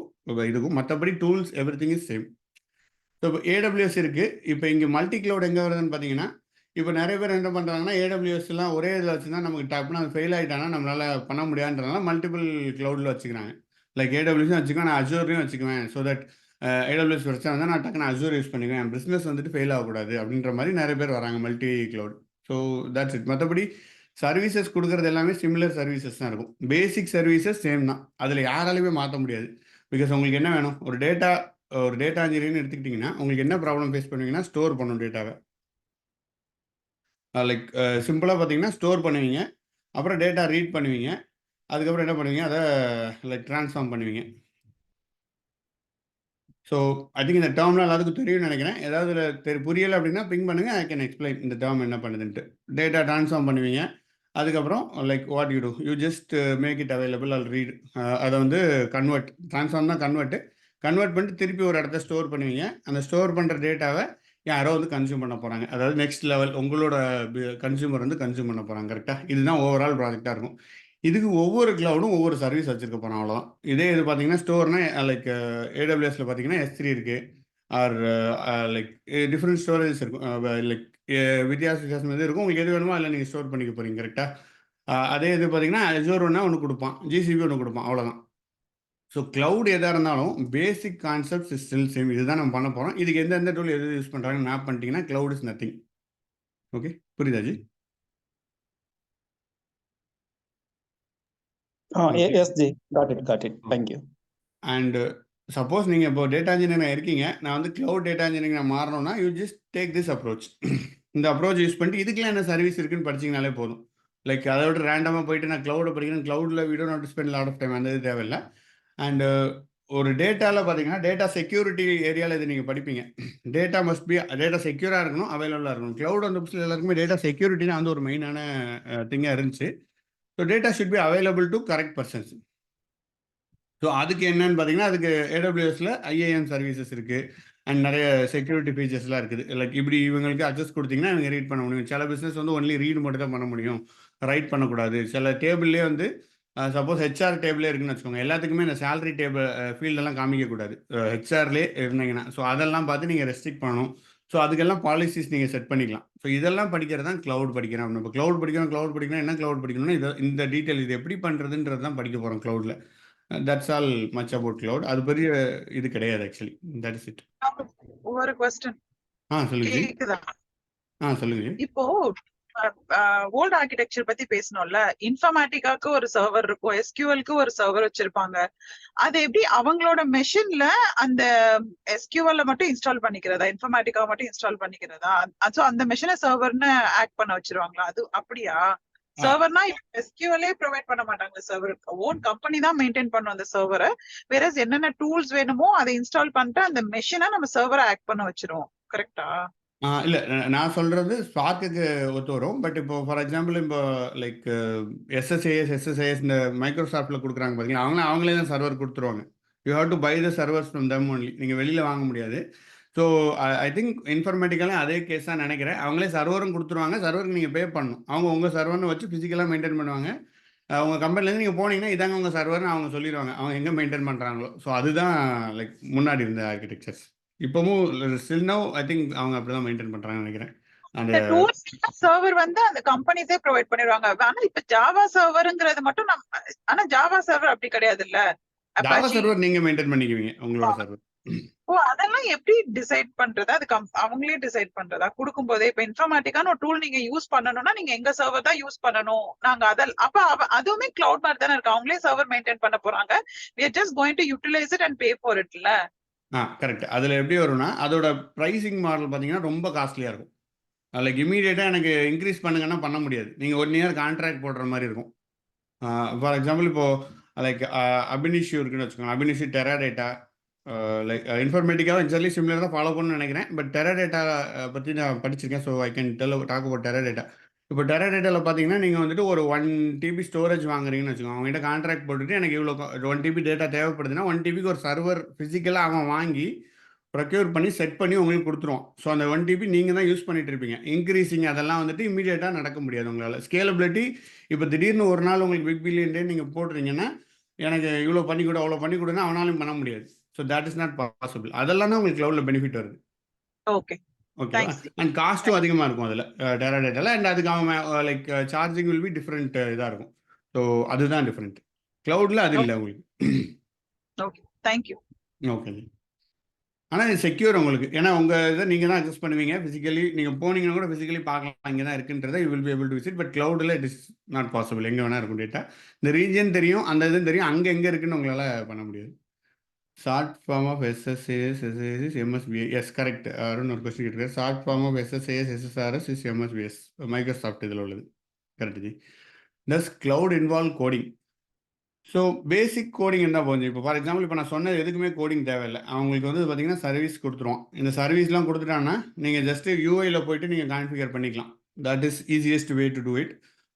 இதுக்கும். மற்றபடி tools everything is same. So இப்போ ஏடபிள்யூஎஸ் இருக்குது. இப்போ இங்கே மல்டி க்ளவுட் எங்கே வருதுன்னு பார்த்தீங்கன்னா, இப்போ நிறைய பேர் என்ன பண்ணுறாங்கன்னா, ஏடபிள்யூஎஸ்லாம் ஒரே இதில் வச்சு தான் நமக்கு டப்புன்னு அது ஃபெயில் ஆகிட்டானா நம்மளால் பண்ண முடியாதுன்றதுனால மல்டிபிள் க்ளவுடில் வச்சுக்கிறாங்க. லைக் ஏடபிள்யூஸும் வச்சுக்குவேன், நான் அஜூர்லையும் வச்சுக்குவேன். ஸோ தட் ஏடபிள்யூஎஸ் பிரச்சனை வந்தால் நான் டக்குன்னு அஜூர் யூஸ் பண்ணிக்குவேன், என் பிஸ்னஸ் வந்துட்டு ஃபெயில் ஆகக்கூடாது அப்படின்ற மாதிரி நிறைய பேர் வராங்க multi cloud. So that's it. மற்றபடி சர்வீசஸ் கொடுக்குறது எல்லாமே சிமிலர் சர்வீசஸ் தான் இருக்கும். பேசிக் சர்வீசஸ் சேம் தான். அதில் யாராலையுமே மாற்ற முடியாது. பிகாஸ் உங்களுக்கு என்ன வேணும், ஒரு டேட்டா இன்ஜினியர்னு எடுத்துக்கிட்டிங்கன்னா உங்களுக்கு என்ன ப்ராப்ளம் ஃபேஸ் பண்ணுவீங்கன்னா, ஸ்டோர் பண்ணணும் டேட்டாவை. லைக் சிம்பிளாக பார்த்தீங்கன்னா ஸ்டோர் பண்ணுவீங்க, அப்புறம் டேட்டா ரீட் பண்ணுவீங்க, அதுக்கப்புறம் என்ன பண்ணுவீங்க, அதை லைக் ட்ரான்ஸ்ஃபார்ம் பண்ணுவீங்க. ஸோ ஐ திங்க் இந்த டேர்ம்லாம் எல்லாத்துக்கும் தெரியும்னு நினைக்கிறேன். ஏதாவது புரியலை அப்படின்னா பிங் பண்ணுங்கள், ஐ கேன் எக்ஸ்பிளைன் இந்த டேர்ம் என்ன பண்ணுதுன்ட்டு. டேட்டா ட்ரான்ஸ்ஃபார்ம் பண்ணுவீங்க, அதுக்கப்புறம் like what you do, you just make it available all read. அதை வந்து ட்ரான்ஸ்ஃபார்ம் தான் கன்வெர்ட் பண்ணிட்டு திருப்பி ஒரு இடத்த ஸ்டோர் பண்ணுவீங்க. அந்த ஸ்டோர் பண்ணுற டேட்டாவை யாரோ வந்து கன்சியூம் பண்ண போகிறாங்க. அதாவது நெக்ஸ்ட் லெவல் உங்களோட கன்சியூமர் வந்து கன்சியூம் பண்ண போகிறாங்க. கரெக்டாக இதுதான் ஓவரால் ப்ராஜெக்டாக இருக்கும். இதுக்கு ஒவ்வொரு கிளவுடும் ஒவ்வொரு சர்வீஸ் வச்சிருக்க போகிறோம், அவ்வளோதான். இதே இது பார்த்தீங்கன்னா ஸ்டோர்னா லைக் ஏடபிள்யூஎஸ்ல பார்த்தீங்கன்னா S3 இருக்குது. ஆர் லைக் டிஃப்ரெண்ட் ஸ்டோரேஜஸ் இருக்கும். லைக் வித்தியாசம் இது இருக்கும். உங்களுக்கு எது வேணுமோ அதில் நீங்கள் ஸ்டோர் பண்ணிக்க போகிறீங்க. கரெக்டாக அதே இது பார்த்தீங்கன்னா அஜூர் ஒன்று கொடுப்பான், GCP ஒன்று கொடுப்பான், அவ்வளோதான். ஸோ கிளவுட் எதாக இருந்தாலும் பேசிக் கான்செப்ட் ஸ்டில் சேம். இதுதான் நம்ம பண்ண போகிறோம். இதுக்கு எந்தெந்த டூல் எது யூஸ் பண்ணுறாங்கன்னு மேப் பண்ணிட்டீங்கன்னா கிளவுட் இஸ் நத்திங். ஓகே, புரியுதா ji? Yes ji, got it, thank you. And suppose நீங்கள் இப்போ டேட்டா இன்ஜினியராக இருக்கீங்க, நான் வந்து க்ளவுட் டேட்டா இன்ஜினியரிங் மாறணும்னா you just take this approach. இந்த அப்ரோச் யூஸ் பண்ணிட்டு இதுக்கெல்லாம் என்ன சர்வீஸ் இருக்குன்னு படிச்சிங்கனாலே போதும். லைக் அதை விட ரேண்டமாக போயிட்டு நான் க்ளவுடை படிக்கிறேன், க்ளவுடில் video not spend lot of time அந்த இது தேவையில்லை. அண்டு ஒரு டேட்டாவில் பார்த்தீங்கன்னா டேட்டா செக்யூரிட்டி ஏரியாவில் இது நீங்கள் படிப்பீங்க. டேட்டா மஸ்ட் பி டேட்டா செக்யூராக இருக்கணும், அவைலபிளாக இருக்கணும். க்ளவுட் வந்து புதுசில் எல்லாருக்குமே டேட்டா செக்யூரிட்டினா வந்து ஒரு மெயினான திங்காக இருந்துச்சு. So data should be available to correct persons. So அதுக்கு என்னன்னு பார்த்தீங்கன்னா அதுக்கு ஏடபிள்யூஎஸில் ஐஏஎம் சர்வீசஸ் இருக்குது அண்ட் நிறைய செக்யூரிட்டி ஃபீச்சர்ஸ்லாம் இருக்குது. லைக் இப்படி இவங்களுக்கு அட்ஜஸ்ட் கொடுத்தீங்கன்னா இவங்க ரீட் பண்ண முடியும். சில பிஸ்னஸ் வந்து ஒன்லி ரீட் மட்டும் தான் பண்ண முடியும், ரைட் பண்ணக்கூடாது. சில டேபிள்லேயே வந்து சப்போஸ் ஹெச்ஆர் டேபிளே இருக்குன்னு வச்சுக்கோங்க, எல்லாத்துக்குமே இந்த சேலரி டேபிள் ஃபீல்டெல்லாம் காமிக்கக்கூடாது ஹெச்ஆர்லேயே இருந்தீங்கன்னா. ஸோ அதெல்லாம் பார்த்து நீங்கள் ரெஸ்ட்ரிக்ட் பண்ணணும். ஸோ அதுக்கெல்லாம் பாலிசிஸ் நீங்கள் செட் பண்ணிக்கலாம். ஸோ இதெல்லாம் படிக்கிறது தான் க்ளவுட் படிக்கிறோம். நம்ம இப்போ க்ளவுட் படிக்கணும் என்ன க்ளவுட் படிக்கணும்னா இதை இந்த டீட்டெயில் இது எப்படி பண்ணுறதுன்றது தான் படிக்க போகிறோம் க்ளவுடில். That's all much about cloud. அது பெரிய இது கிடையாது ஆக்சுவலி. That is it. ஒரு क्वेश्चन சொல்லுங்க ஜி. கேக்குதா? சொல்லுங்க ஜி. இப்போ ஓல்ட் ஆர்கிடெக்சர் பத்தி பேசணும்ல, இன்ஃபர்மேட்டிக்காக்கு ஒரு சர்வர் இருக்கும், எஸ்கியூஎல்க்கு ஒரு சர்வர் வச்சிருப்பாங்க. அது எப்படி அவங்களோட மெஷின்ல அந்த எஸ்கியூஎல் மட்டும் இன்ஸ்டால் பண்ணிக்கிறதா, இன்ஃபர்மேட்டிக்கா மட்டும் இன்ஸ்டால் பண்ணிக்கிறதா? சோ அந்த மெஷினை சர்வர்னு ஆக்ட் பண்ண வச்சிருவாங்களா? அது அப்படியா? சர்வர்னா எஸ்கியூஎல்லே ப்ரொவைட் பண்ண மாட்டாங்க. சர்வர் ஓன் கம்பெனி தான் மெயின்டைன் பண்ணும் அந்த சர்வரை. வேற என்னென்ன டூல்ஸ் வேணுமோ அதை இன்ஸ்டால் பண்ணிட்டு அந்த மெஷினை நம்ம சர்வரை ஆக்ட் பண்ண வச்சிருவோம். கரெக்டா? இல்லை, நான் சொல்கிறது ஸ்பார்க்குக்கு ஒத்து வரும். பட் இப்போ ஃபார் எக்ஸாம்பிள் இப்போ லைக் எஸ்எஸ்ஐஎஸ் இந்த மைக்ரோசாஃப்ட்டில் கொடுக்குறாங்க பார்த்தீங்கன்னா அவங்களே தான் சர்வர் கொடுத்துருவாங்க. You have to buy the servers from them only. நீங்கள் வெளியில் வாங்க முடியாது. ஸோ ஐ திங்க் இன்ஃபர்மேட்டிக்கலாக அதே கேஸ் தான் நினைக்கிறேன். அவங்களே சர்வரும் கொடுத்துருவாங்க, சர்வருக்கு நீங்கள் பே பண்ணணும். அவங்க உங்கள் சர்வர்னு வச்சு ஃபிசிக்கலாக மெயின்டைன் பண்ணுவாங்க. உங்கள் கம்பெனிலேருந்து நீங்கள் போனீங்கன்னா இதாங்க உங்கள் சர்வர்னு அவங்க சொல்லிடுவாங்க, அவங்க எங்கே மெயின்டைன் பண்ணுறாங்களோ. ஸோ அதுதான் லைக் முன்னாடி இருந்த ஆர்கிடெக்சர்ஸ். இப்பவும் ஸ்டில் நவ் ஐ திங்க் அவங்க அப்படிதான் மெயின்டைன் பண்றாங்கன்னு நினைக்கிறேன். அந்த டூல்ஸ் சர்வர் வந்து அந்த கம்பெனிஸே ப்ரொவைட் பண்ணிடுவாங்க. ஆனா இப்ப ஜாவா சர்வர்ங்கிறது மட்டும் ஆனா ஜாவா சர்வர் அப்படி கிடையாது இல்ல. ஜாவா சர்வர் நீங்க மெயின்டைன் பண்ணிக்குவீங்க உங்களோட சர்வர். ஓ, அதெல்லாம் எப்படி டிசைட் பண்றதா? அது அவங்களே டிசைட் பண்றதா? கொடுக்கும் போதே இப்ப இன்ஃபர்மேட்டிக்கான ஒரு டூல் நீங்க யூஸ் பண்ணணும்னா நீங்க எங்க சர்வர் தான் யூஸ் பண்ணணும், நாங்க அப்ப அதுவுமே கிளவுட் மாதிரி தானே இருக்கு. அவங்களே சர்வர் மெயின்டைன் பண்ண போறாங்க. we are just going to utilize it and pay for it இல்ல. கரெக்ட். அதில் எப்படி வரும்னா அதோட ப்ரைஸிங் மாடல் பார்த்தீங்கன்னா ரொம்ப காஸ்ட்லியாக இருக்கும். லைக் இமீடியட்டாக எனக்கு இன்க்ரீஸ் பண்ணுங்கன்னா பண்ண முடியாது. நீங்கள் 1 இயர் கான்ட்ராக்ட் போடுற மாதிரி இருக்கும். ஃபார் எக்ஸாம்பிள் இப்போது லைக் அபினிஷியூ இருக்குன்னு வச்சுக்கோங்க. அபினிஷியூ டெராடேட்டா லைக் இன்ஃபர்மேட்டிக்காக எக்ஸாக்ட்லி சிமிலர் தான் ஃபாலோ பண்ணணும்னு நினைக்கிறேன். பட் டெராடேட்டா பற்றி நான் படிச்சிருக்கேன். So I can talk about Teradata. இப்போ டெராடேட்டாவில் பார்த்தீங்கன்னா நீங்கள் வந்துட்டு ஒரு 1 TB ஸ்டோரேஜ் வாங்குறீங்கன்னு வச்சுக்கோங்க. அவங்ககிட்ட கான்ட்ராக்ட் போட்டுட்டு எனக்கு இவ்வளோ 1 TB டேட்டா தேவைப்படுதுன்னா 1 TBக்கு ஒரு சர்வர் ஃபிசிக்கலாக அவன் வாங்கி ப்ரொக்யூர் பண்ணி செட் பண்ணி உங்களுக்கு கொடுத்துருவோம். ஸோ அந்த 1 TB நீங்கள் தான் யூஸ் பண்ணிட்டு இருப்பீங்க. இன்க்ரீஸிங் அதெல்லாம் வந்துட்டு இமீடியட்டாக நடக்க முடியாது உங்களால். ஸ்கேலபிலிட்டி இப்போ திடீர்னு ஒரு நாள் உங்களுக்கு பிக் பில்லியன் டே நீங்கள் போடுறீங்கன்னா எனக்கு இவ்வளோ பண்ணி கொடு அவ்வளோ பண்ணி கொடுன்னா அவனாலும் பண்ண முடியாது. So that is not possible. அதெல்லாம் தான் உங்களுக்கு க்ளவுடில் பெனிஃபிட் வருது. ஓகே, ஓகேவா? அண்ட் காஸ்ட்டும் அதிகமாக இருக்கும் அதில் டெராடேட்டாவில். அண்ட் அதுக்கு அவன் like charging will be different இதாக இருக்கும். ஸோ அதுதான் டிஃப்ரெண்ட். க்ளவுடில் அது இல்லை உங்களுக்கு. Okay, thank you. ஓகே. ஆனால் இது செக்யூர் உங்களுக்கு. ஏன்னா உங்கள் இதை நீங்கள் தான் அட்ஜஸ்ட் பண்ணுவீங்க. ஃபிசிக்கலி நீங்கள் போனீங்கன்னா கூட ஃபிசிக்கலி பார்க்கலாம் இங்கே தான் இருக்குன்றதை you will be able to visit. But க்ளவுடில் இட் இஸ் நாட் பாசிபிள். எங்கே வேணா இருக்கும் டேட்டா. இந்த ரீஜன் தெரியும், அந்த இதுவும் தெரியும், அங்கே எங்கே இருக்குன்னு உங்களால் பண்ண முடியாது. Short form of SSAS, SSAS, MSBS. Yes correct. Arun ஒரு கொஸ்டின் கேட்டிருக்காரு. Short form of SSAS, SSRS இஸ் MSBS. மைக்ரோசாஃப்ட் இதில் உள்ளது. Correct ji. Does cloud involve coding? So basic coding இருந்தால் போதும். இப்போ ஃபார் எக்ஸாம்பிள் இப்போ நான் சொன்னது எதுக்குமே கோடிங் தேவையில்லை. அவங்களுக்கு வந்து பார்த்தீங்கன்னா சர்வீஸ் கொடுத்துருவோம். இந்த சர்வீஸ்லாம் கொடுத்துட்டாங்கன்னா நீங்கள் ஜஸ்ட்டு யூஐயில் போயிட்டு நீங்கள் கான்ஃபிகர் பண்ணிக்கலாம். That is easiest way to do it.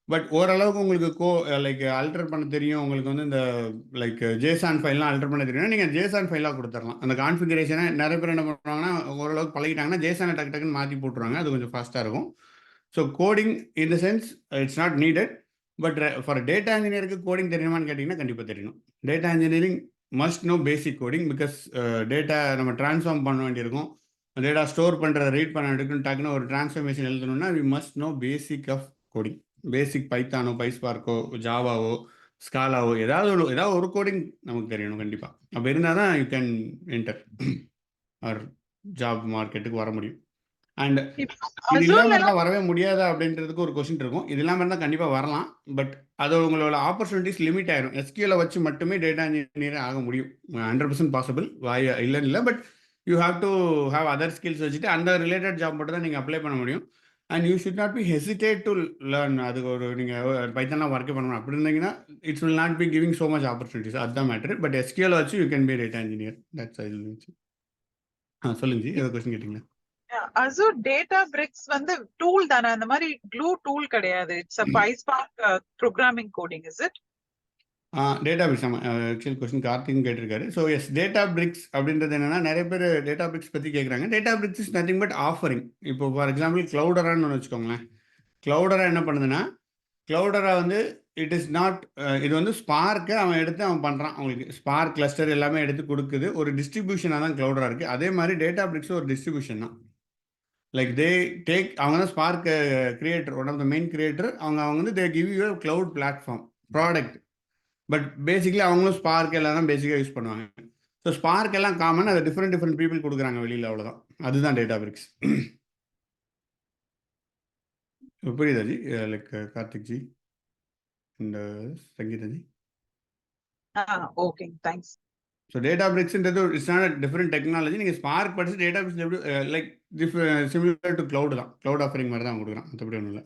But ஓரளவுக்கு உங்களுக்கு லைக் அல்டர் பண்ண தெரியும். உங்களுக்கு வந்து இந்த லைக் ஜேசான் ஃபைல்லாம் அல்டர் பண்ண தெரியும்னா நீங்கள் ஜேசான் ஃபைலாக கொடுத்துடலாம். அந்த கான்ஃபிகரேஷனை நிறைய பேர் என்ன பண்ணுவாங்கன்னா ஓரளவுக்கு பழகிட்டாங்கன்னா ஜேசானை டக்கு டக்குன்னு மாற்றி போட்டுருவாங்க. அது கொஞ்சம் ஃபாஸ்ட்டாக இருக்கும். So coding in the sense it's not needed. But for data இன்ஜினியருக்கு கோடிங் தெரியுமான்னு கேட்டிங்கன்னா கண்டிப்பாக தெரியணும். Data engineering must know basic coding. Because data நம்ம ட்ரான்ஸ்ஃபார்ம் பண்ண வேண்டியிருக்கும். டேட்டா ஸ்டோர் பண்ணுறத ரீட் பண்ண வேண்டியிருக்கும். டக்குன்னு ஒரு ட்ரான்ஸ்ஃபர்மேஷன் எழுதணும்னா we must know basic of coding. Basic பைத்தானோ, பைஸ்பார்க்கோ, ஜாவாவோ, ஸ்காலாவோ ஏதாவது ஒரு கோடிங் நமக்கு தெரியணும் கண்டிப்பாக. அப்போ இருந்தால் தான் you can enter or job மார்க்கெட்டுக்கு வர முடியும். அண்ட் இப்ப இது இல்லாம அசூர்ல இருந்தா வரவே முடியாதா அப்படின்றதுக்கு ஒரு கொஸ்டின் இருக்கும். இது இல்லாம இருந்தா கண்டிப்பா வரலாம். பட் அது உங்களோட ஆப்பர்ச்சுனிட்டிஸ் லிமிட் ஆயிரும். எஸ்கியூஎல் வச்சு மட்டுமே டேட்டா இன்ஜினியர் ஆக முடியும். 100% பாசிபிள். இல்லன்னு இல்ல. But you have to have other skills வச்சுட்டு அந்த ரிலேட்டட் ஜாப் மட்டும் தான் நீங்க அப்ளை பண்ண முடியும். And you should not be hesitate to learn. அதுக்கு ஒரு நீங்க பைத்தான்லாம் ஒர்க் பண்ணணும் அப்படி இருந்தீங்கன்னா it's will not be giving so much opportunities. அதுதான் மேட்டர். பட் எஸ்கியூஎல் வச்சு you can be data engineer. That's I will சொல்லுங்க ஜி. ஏதோ கொஸ்டின் கேட்டீங்களா? அசூர் டேட்டா பிரிக்ஸ் வந்து டூல் தானே, அந்த மாதிரி க்ளூ டூல் கிடையாது. It's a PySpark programming coding, is it? Databricks ஆமாம். ஆக்சுவல் கொஸ்டின் கார்த்திக் கேட்டிருக்காரு. ஸோ எஸ், டேட்டா பிரிக்ஸ் அப்படின்றது என்னன்னா நிறைய பேர் டேட்டா பிரிக்ஸ் பற்றி கேட்குறாங்க. Data BRICS is nothing but offering. இப்போ ஃபார் எக்ஸாம்பிள் க்ளவுடரான்னு ஒன்று வச்சுக்கோங்களேன். க்ளவுடரா என்ன பண்ணுதுன்னா, க்ளவுடரா வந்து இட் இஸ் நாட், இது வந்து ஸ்பார்க்கை அவன் எடுத்து அவன் பண்ணுறான். அவங்களுக்கு ஸ்பார்க் கிளஸ்டர் எல்லாமே எடுத்து கொடுக்குது. ஒரு டிஸ்ட்ரிபியூஷனாக தான் க்ளவுடரா இருக்குது. அதே மாதிரி டேட்டா பிரிக்ஸ் ஒரு டிஸ்ட்ரிபியூஷன் தான். லைக் தே டேக், அவங்க தான் Spark creator, one of the main creator. அவங்க வந்து they give you cloud platform product. But basically அவங்களும் ஸ்பார்க் எல்லாம் தான் பேசிக்காக யூஸ் பண்ணுவாங்க. ஸோ ஸ்பார்க் எல்லாம் காமன், அதை டிஃப்ரெண்ட் பீப்புள் கொடுக்குறாங்க வெளியில், அவ்வளோதான். அதுதான் டேட்டா பிரிக்ஸ். புரியுதா ji? Like Karthik ji and Sangeetha ji. Okay, thanks. So டேட்டா பிரிக்ஸ்ன்றது இட்ஸ் நாட் டிஃப்ரெண்ட் டெக்னாலஜி. நீங்கள் ஸ்பார்க் படிச்சு டேட்டா பிரிக்ஸ் எப்படி லைக் சிமிலர் டு க்ளவுட் தான். க்ளவுட் ஆஃபரிங் மாதிரி தான் கொடுக்குறான், மற்றபடி ஒன்றும் இல்லை.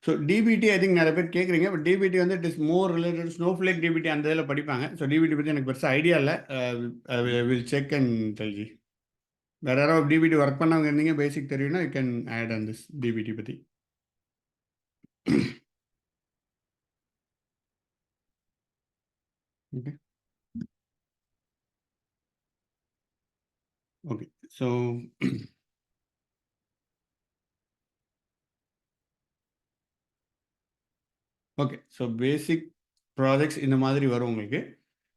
ஸோ டிபிடி ஐ திங்க் நிறைய பேர் கேட்குறீங்க. பட் டிபிடி வந்து it is more related snowflake DBT அந்த இதில் படிப்பாங்க. ஸோ டிபிடி பற்றி எனக்கு பெருசாக ஐடியா இல்லை. Will check and tell ji. வேறு யாராவது டிபிடி ஒர்க் பண்ணவங்க இருந்தீங்க, பேசிக் தெரியும்னா you can add on this DBT பற்றி. Okay okay. So okay. So basic projects இந்த மாதிரி வரும் உங்களுக்கு.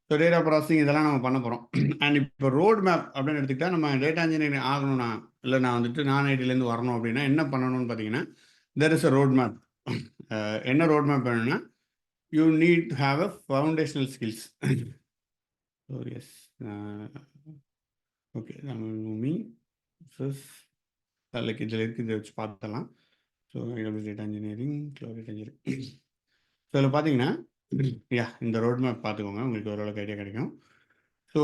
ஸோ டேட்டா ப்ராசஸிங் இதெல்லாம் நம்ம பண்ண போகிறோம். அண்ட் இப்போ ரோட் மேப் அப்படின்னு எடுத்துக்கிட்டால், நம்ம டேட்டா இன்ஜினியரிங் ஆகணும்னா, இல்லை நான் வந்துட்டு நான் ஐடிலேருந்து வரணும் அப்படின்னா என்ன பண்ணணும்னு பார்த்தீங்கன்னா, there is a road map. என்ன ரோட் மேப் வேணும்னா, you need to have a foundational skills. So yes, okay. Like இதில் இருக்குது, இதை வச்சு பார்த்துடலாம். So data engineering, cloud data engineering. So இதில் பார்த்தீங்கன்னா, இந்த ரோட் மேப் பார்த்துக்கோங்க, உங்களுக்கு ஓரளவுக்கு ஐடியா கிடைக்கும். ஸோ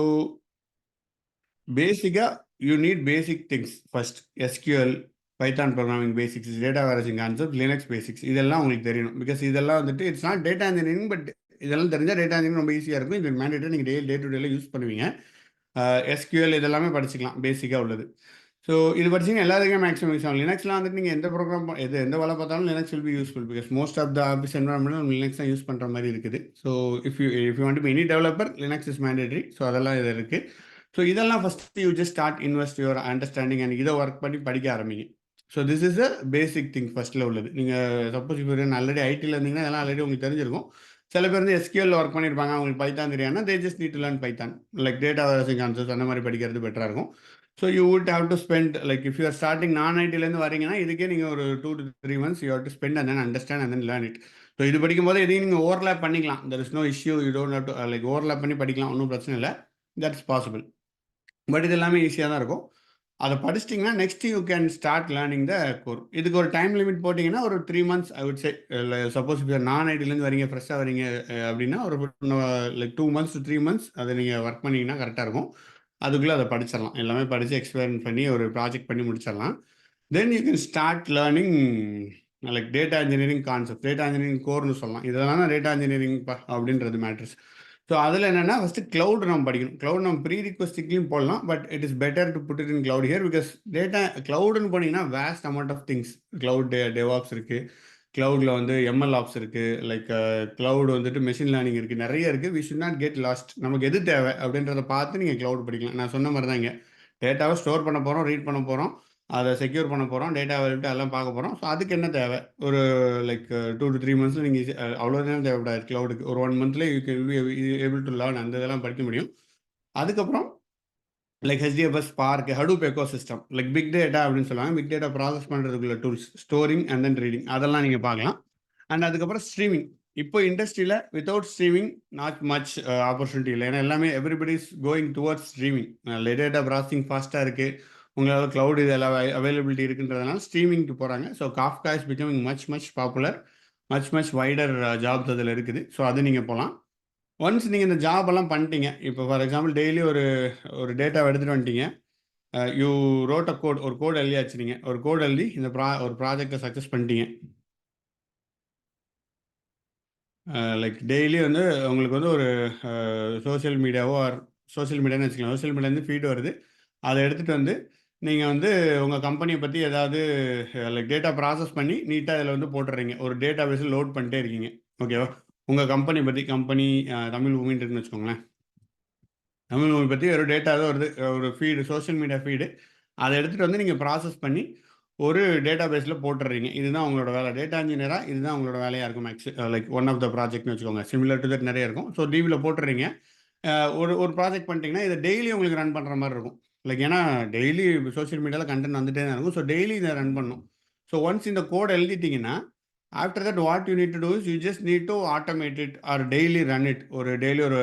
பேசிக்காக you need basic things. First SQL, Python programming basics, data warehousing concept, Linux basics, இதெல்லாம் உங்களுக்கு தெரியணும். பிகாஸ் இதெல்லாம் வந்துட்டு it's not data engineering, but இதெல்லாம் தெரிஞ்சால் டேட்டா இன்ஜினியரிங் ரொம்ப ஈஸியாக இருக்கும். இது மேண்டேட்டரி, நீங்கள் டே டு டேல யூஸ் பண்ணுவீங்க. எஸ்கியூஎல் இதெல்லாமே படிச்சுக்கலாம், பேசிக்காக உள்ளது. ஸோ இது படிச்சிங்கன்னா எல்லாத்துக்குமே மேக்ஸிமம் யூஸ் ஆகும். லினக்ஸ்லாம் வந்துட்டு நீங்கள் எந்த ப்ரோக்ராம் எந்த வேலை பார்த்தாலும் Linux will be useful. Because most of the office environment Linux தான் யூஸ் பண்ணுற மாதிரி இருக்குது. So if you want to be any developer, Linux is mandatory. So அதெல்லாம் இது இருக்குது. ஸோ இதெல்லாம் first you just start invest your understanding and இதை work பண்ணி படிக்க ஆரம்பிங்க. So this is a basic thing ஃபஸ்ட்டில் உள்ளது. நீங்கள் சப்போஸ் இப்போ ஆல்ரெடி ஐடியில் இருந்தீங்கன்னா இதெல்லாம் ஆல்ரெடி உங்களுக்கு தெரிஞ்சிருக்கும். சில பேர் வந்து எஸ்கியூஎல் ஒர்க் பண்ணியிருப்பாங்க, அவங்களுக்கு பைத்தான் தெரியாதுன்னா they just need to learn Python. Like data warehousing concepts அந்த மாதிரி படிக்கிறது பெட்டராக இருக்கும். So you would have to spend, like if you are starting non ஐடிலேருந்து வரீங்கன்னா இதுக்கே நீங்கள் ஒரு 2 to 3 months you have to spend and then understand and then learn it. So இது படிக்கும்போது இதையும் நீங்கள் ஓவர்லேப் பண்ணிக்கலாம். There is no issue. You don't have to like overlap பண்ணி படிக்கலாம், ஒன்றும் பிரச்சனை இல்லை. That's possible. பட் இது எல்லாமே ஈஸியாக தான் இருக்கும். அதை படிச்சிட்டிங்கன்னா next you can start learning the core. இதுக்கு ஒரு டைம் லிமிட் போட்டிங்கன்னா ஒரு 3 months I would say. Suppose இப்போ நான் ஐடிலேருந்து வரீங்க, ஃப்ரெஷ்ஷாக வரீங்க அப்படின்னா ஒரு லைக் 2 months to 3 months அதை நீங்கள் ஒர்க் பண்ணிங்கன்னா கரெக்டாக இருக்கும். அதுக்குள்ளே அதை படிச்சிடலாம். எல்லாமே படித்து எக்ஸ்பெரிமெண்ட் பண்ணி ஒரு ப்ராஜெக்ட் பண்ணி முடிச்சிடலாம். Then you can start learning like data engineering concept, data engineering கோர்னு சொல்லலாம். இதெல்லாம் தான் டேட்டா இன்ஜினியரிங் அப்படின்றது மேட்டர்ஸ். ஸோ அதில் என்னென்னா ஃபஸ்ட்டு க்ளவுட் நம்ம படிக்கணும். க்ளவுட் நம்ம ப்ரீ ரிக்வஸ்டிங்லையும் போடலாம், but it is better to put it in cloud here. Because data க்ளவுடுன்னு போனீங்கன்னா vast amount of things. Cloud DevOps இருக்குது, க்ளவுடில் வந்து எம்எல் ஆப்ஸ் இருக்குது, லைக் க்ளவுட் வந்துட்டு மெஷின் லேர்னிங் இருக்குது, நிறைய இருக்குது. We should not get lost. நமக்கு எது தேவை அப்படின்றத பார்த்து நீங்கள் க்ளவுட் படிக்கலாம். நான் சொன்ன மாதிரி தான், இங்கே டேட்டாவை ஸ்டோர் பண்ண போகிறோம், ரீட் பண்ண போகிறோம், அதை செக்யூர் பண்ண போகிறோம், டேட்டா அவைலபிலிட்டி எல்லாம் பார்க்க போகிறோம். ஸோ அதுக்கு என்ன தேவை? ஒரு லைக் 2 to 3 months நீங்கள் அவ்வளோதான் தேவைப்படாது. க்ளவுடுக்கு ஒரு 1 monthல you can be able to learn. அந்த இதெல்லாம் படிக்க முடியும். அதுக்கப்புறம் like HDFS, Spark, Hadoop ecosystem, like big data அப்படின்னு சொல்லுவாங்க. பிக் டேட்டா ப்ராசஸ் பண்ணுறதுக்குள்ள tools, storing and then reading, அதெல்லாம் நீங்கள் பார்க்கலாம். அண்ட் அதுக்கப்புறம் ஸ்ட்ரீமிங். இப்போ இண்டஸ்ட்ரியில் without streaming not much opportunity இல்லை. ஏன்னா எல்லாமே everybody is going towards streaming. Data processing ஃபாஸ்ட்டாக இருக்குது, உங்களால் க்ளவுட் இது எல்லாம் அவைலபிலிட்டி இருக்குன்றதுனால ஸ்ட்ரீமிங்க்கு போகிறாங்க. So Kafka is becoming much popular, much wider jobs அதில் இருக்குது. ஸோ அது நீங்கள் போகலாம். ஒன்ஸ் நீங்கள் இந்த ஜாப் எல்லாம் பண்ணிட்டீங்க, இப்போ ஃபார் எக்ஸாம்பிள் டெய்லி ஒரு டேட்டாவை எடுத்துகிட்டு வந்துட்டீங்க, யூ ரோட் அ கோட், ஒரு கோட் எழுதியாச்சு. நீங்கள் ஒரு கோட் எழுதி இந்த ஒரு ப்ராஜெக்டை சக்ஸஸ் பண்ணிட்டீங்க. லைக் டெய்லி வந்து உங்களுக்கு வந்து ஒரு சோஷியல் மீடியாவோ சோஷியல் மீடியான்னு வச்சுக்கலாம், சோஷியல் மீடியாலேருந்து ஃபீட் வருது. அதை எடுத்துகிட்டு வந்து நீங்கள் வந்து உங்கள் கம்பெனியை பற்றி ஏதாவது லைக் டேட்டா ப்ராசஸ் பண்ணி நீட்டாக இதில் வந்து போட்டுடுறீங்க. ஒரு டேட்டா பேஸில் லோட் பண்ணிட்டே இருக்கீங்க. ஓகேவா? உங்கள் கம்பெனி பற்றி தமிழ் பூமின்னு இருக்குன்னு வச்சுக்கோங்களேன். தமிழ் பூமி பற்றி ஒரு டேட்டா தான் வருது, ஒரு ஃபீடு, சோஷியல் மீடியா ஃபீடு. அதை எடுத்துகிட்டு வந்து நீங்கள் ப்ராசஸ் பண்ணி ஒரு டேட்டா பேஸில் போட்டுடுறீங்க. இதுதான் உங்களோட வேலை. டேட்டா இன்ஜினியராக இதுதான் உங்களோட வேலையாக இருக்கும். லைக் ஒன் ஆஃப் த ப்ராஜெக்ட்னு வச்சுக்கோங்க. சிமிலர் டு தட் நிறைய இருக்கும். ஸோ டிவியில் போட்டுறீங்க. ஒரு ப்ராஜெக்ட் பண்ணிட்டீங்கன்னா இதை டெய்லி உங்களுக்கு ரன் பண்ணுற மாதிரி இருக்கும். லைக் ஏன்னா டெய்லி சோஷியல் மீடியாவில் கண்டென்ட் வந்துட்டே தான் இருக்கும். ஸோ டெய்லி இதை ரன் பண்ணணும். ஸோ ஒன்ஸ் இந்த கோட் எழுதிட்டிங்கன்னா after that what you need to do is you just need to automate it or daily run it. Daily ஒரு